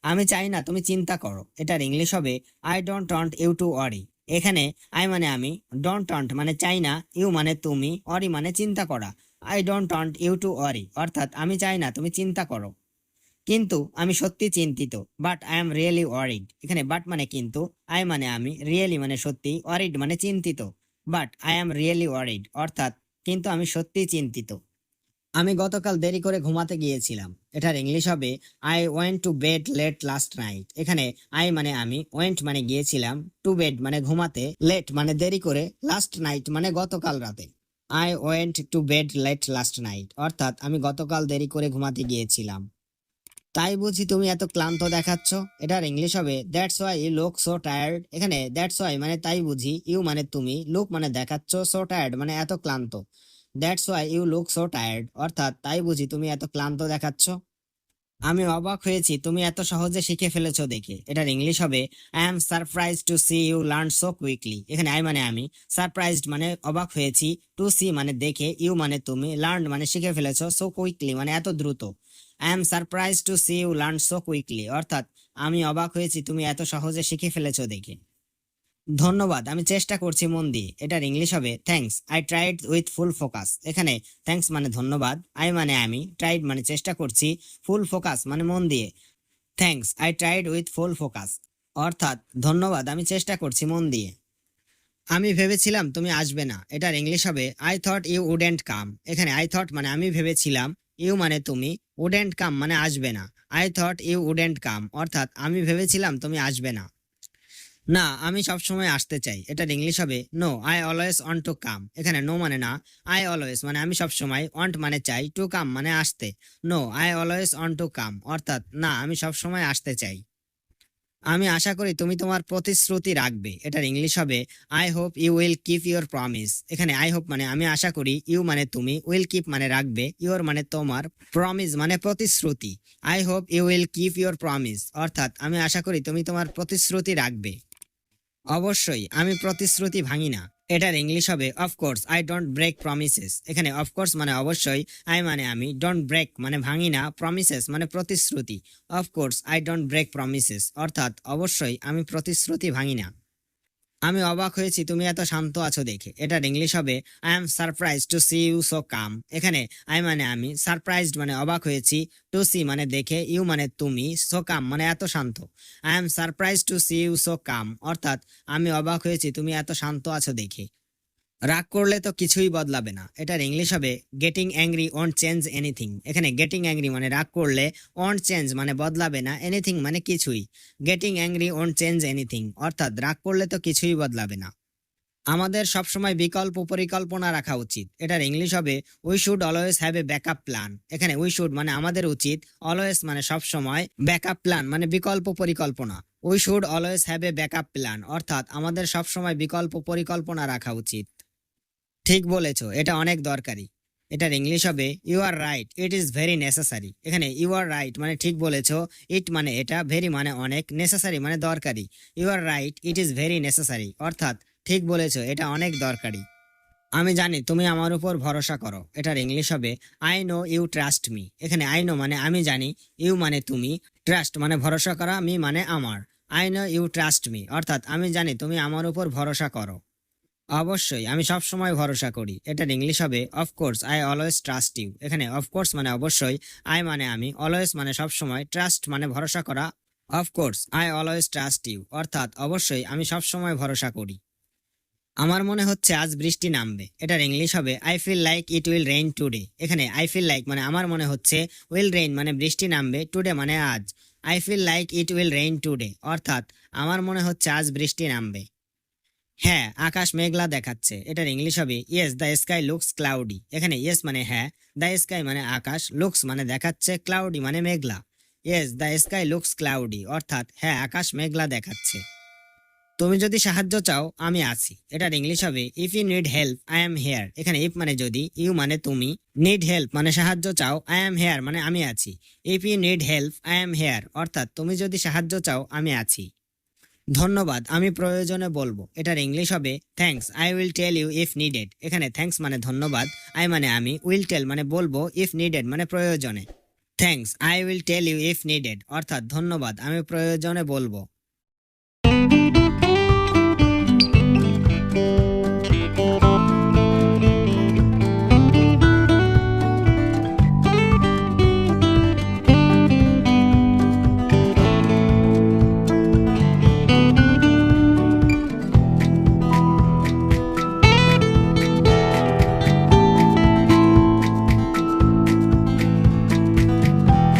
আমি চাই না তুমি চিন্তা করো। এটার ইংলিশ হবে I don't want you to worry. এখানে আই মানে আমি, ডোন্ট ওয়ান্ট মানে চাই না, ইউ মানে তুমি, অরি মানে চিন্তা করা। I don't want you to worry অর্থাৎ আমি চাই না তুমি চিন্তা করো, কিন্তু আমি সত্যি চিন্তিত। But I am really worried. এখানে বাট মানে কিন্তু, আই মানে আমি, রিয়েলি মানে সত্যি, ওয়ারিড মানে চিন্তিত। But I am really worried অর্থাৎ কিন্তু আমি সত্যি চিন্তিত। আমি গতকাল দেরি করে ঘুমাতে গিয়েছিলাম। এটার ইংলিশ হবে I went to bed late last night. এখানে আই মানে আমি, ওয়েন্ট মানে গিয়েছিলাম, টু বেড মানে ঘুমাতে, লেট মানে দেরি করে, লাস্ট নাইট মানে গতকাল রাতে। I went to bed late last night অর্থাৎ আমি গতকাল দেরি করে ঘুমাতে গিয়েছিলাম। তাই বুঝি তুমি এত ক্লান্ত দেখাচ্ছ। এটার ইংলিশ হবে that's why you look so tired. এখানে দ্যাটস ওয়াই মানে তাই বুঝি, ইউ মানে তুমি, লুক মানে দেখাচ্ছ, সো টায়ার্ড মানে এত ক্লান্ত। That's why you look so tired অর্থাৎ তাই বুঝি তুমি এত ক্লান্ত দেখাচ্ছ। আমি অবাক হয়েছি তুমি এত সহজে শিখে ফেলেছো দেখে। এটার ইংলিশ হবে I am surprised to see you learn so quickly. এখানে আই মানে আমি, সারপ্রাইজড মানে অবাক হয়েছি, টু সি মানে দেখে, ইউ মানে তুমি, লার্ন মানে শিখে ফেলেছো, সো কুইকলি মানে এত দ্রুত। I am surprised to see you learn so quickly অর্থাৎ আমি অবাক হয়েছি তুমি এত সহজে শিখে ফেলেছো দেখে। ধন্যবাদ, আমি চেষ্টা করছি মন দিয়ে। এটার ইংলিশ হবে thanks I tried with full focus. এখানে থ্যাঙ্কস মানে ধন্যবাদ, আই মানে আমি, ট্রাইড মানে চেষ্টা করছি, ফুল ফোকাস মানে মন দিয়ে। Thanks I tried with full focus অর্থাৎ ধন্যবাদ, আমি চেষ্টা করছি মন দিয়ে। আমি ভেবেছিলাম তুমি আসবে না। এটার ইংলিশ হবে আই থট ইউ উডেন্ট কাম। এখানে আই থট মানে আমি ভেবেছিলাম, ইউ মানে তুমি, উডেন্ট কাম মানে আসবে না। আই থট ইউ উডেন্ট কাম অর্থাৎ আমি ভেবেছিলাম তুমি আসবে না। না, আমি সবসময় আসতে চাই। এটার ইংলিশ হবে no I always want to come. এখানে নো মানে না, আই অলওয়েজ মানে আমি সবসময়, ওয়ান্ট মানে চাই, টু কাম মানে আসতে। No I always want to come অর্থাৎ না আমি সবসময় আসতে চাই। আমি আশা করি তুমি তোমার প্রতিশ্রুতি রাখবে। এটার ইংলিশ হবে I hope you will keep your promise. এখানে আই হোপ মানে আমি আশা করি, ইউ মানে তুমি, উইল কিপ মানে রাখবে, ইউর মানে তোমার, প্রমিস মানে প্রতিশ্রুতি। I hope you will keep your promise অর্থাৎ আমি আশা করি তুমি তোমার প্রতিশ্রুতি রাখবে। অবশ্যই আমি প্রতিশ্রুতি ভাঙি না। এটার ইংলিশ হবে of course I don't break promises. এখানে অফকোর্স মানে অবশ্যই, আই মানে আমি, ডোন্ট ব্রেক মানে ভাঙি না, প্রমিসেস মানে প্রতিশ্রুতি। Of course I don't break promises অর্থাৎ অবশ্যই আমি প্রতিশ্রুতি ভাঙি না। আমি অবাক হয়েছি তুমি এত শান্ত আছো দেখে। এটার ইংলিশ হবে I am surprise to see you so come. এখানে আই মানে আমি, সারপ্রাইজড মানে অবাক হয়েছি, টু সি মানে দেখে, ইউ মানে তুমি, সো কাম মানে এত শান্ত। I am surprise to see you so calm অর্থাৎ আমি অবাক হয়েছি তুমি এত শান্ত আছো দেখে। রাগ করলে তো কিছুই বদলাবে না। এটার ইংলিশ হবে getting angry won't change anything. এখানে গেটিং অ্যাংরি মানে রাগ করলে, ওন্ট চেঞ্জ মানে বদলাবে না, এনিথিং মানে কিছুই। Getting angry won't change anything অর্থাৎ রাগ করলে তো কিছুই বদলাবে না। আমাদের সবসময় বিকল্প পরিকল্পনা রাখা উচিত। এটার ইংলিশ হবে we should always have a backup plan. এখানে উই শুড মানে আমাদের উচিত, অলওয়েজ মানে সবসময়, ব্যাকআপ প্ল্যান মানে বিকল্প পরিকল্পনা। We should always have a backup plan অর্থাৎ আমাদের সবসময় বিকল্প পরিকল্পনা রাখা উচিত। ঠিক বলেছো, এটা অনেক দরকারি। এটার ইংলিশ হবে you are right it is very necessary. এখানে ইউ আর রাইট মানে ঠিক বলেছো, ইট মানে এটা, ভেরি মানে অনেক, নেসেসারি মানে দরকারি। You are right it is very necessary অর্থাৎ ঠিক বলেছো, এটা অনেক দরকারি। আমি জানি তুমি আমার উপর ভরসা করো। এটার ইংলিশ হবে I know you trust me. এখানে আই নো মানে আমি জানি, ইউ মানে তুমি, ট্রাস্ট মানে ভরসা করা, মি মানে আমার। I know you trust me অর্থাৎ আমি জানি তুমি আমার উপর ভরসা করো। অবশ্যই আমি সব সময় ভরসা করি। এটার ইংলিশ হবে of course I always trust you. এখানে অফকোর্স মানে অবশ্যই, আই মানে আমি, অলওয়েজ মানে সব সময়, ট্রাস্ট মানে ভরসা করা। Of course I always trust you অর্থাৎ অবশ্যই আমি সব সময় ভরসা করি। আমার মনে হচ্ছে আজ বৃষ্টি নামবে। এটার ইংলিশ হবে I feel like it will rain today. এখানে আই ফিল লাইক মানে আমার মনে হচ্ছে, উইল রেইন মানে বৃষ্টি নামবে, টুডে মানে আজ। I feel like it will rain today অর্থাৎ আমার মনে হচ্ছে আজ বৃষ্টি নামবে। হ্যাঁ, আকাশ মেঘলা দেখাচ্ছে। এটার ইংলিশ হবে yes the sky looks cloudy. এখানে ইয়েস মানে হ্যাঁ, দ্য স্কাই মানে আকাশ, লুকস মানে দেখাচ্ছে, ক্লাউডি মানে মেঘলা। Yes the sky looks cloudy অর্থাৎ হ্যাঁ, আকাশ মেঘলা দেখাচ্ছে। তুমি যদি সাহায্য চাও আমি আছি। এটার ইংলিশ হবে if you need help I am here. এখানে ইফ মানে যদি, ইউ মানে তুমি, নিড হেল্প মানে সাহায্য চাও, আই এম হেয়ার মানে আমি আছি। If you need help I am here অর্থাৎ তুমি যদি সাহায্য চাও আমি আছি। ধন্যবাদ আমি প্রয়োজনে বলবো। এটার ইংলিশ হবে thanks I will tell you if needed. এখানে থ্যাঙ্কস মানে ধন্যবাদ, আই মানে আমি, উইল টেল মানে বলবো, ইফ নিডেড মানে প্রয়োজনে। Thanks I will tell you if needed অর্থাৎ ধন্যবাদ আমি প্রয়োজনে বলবো।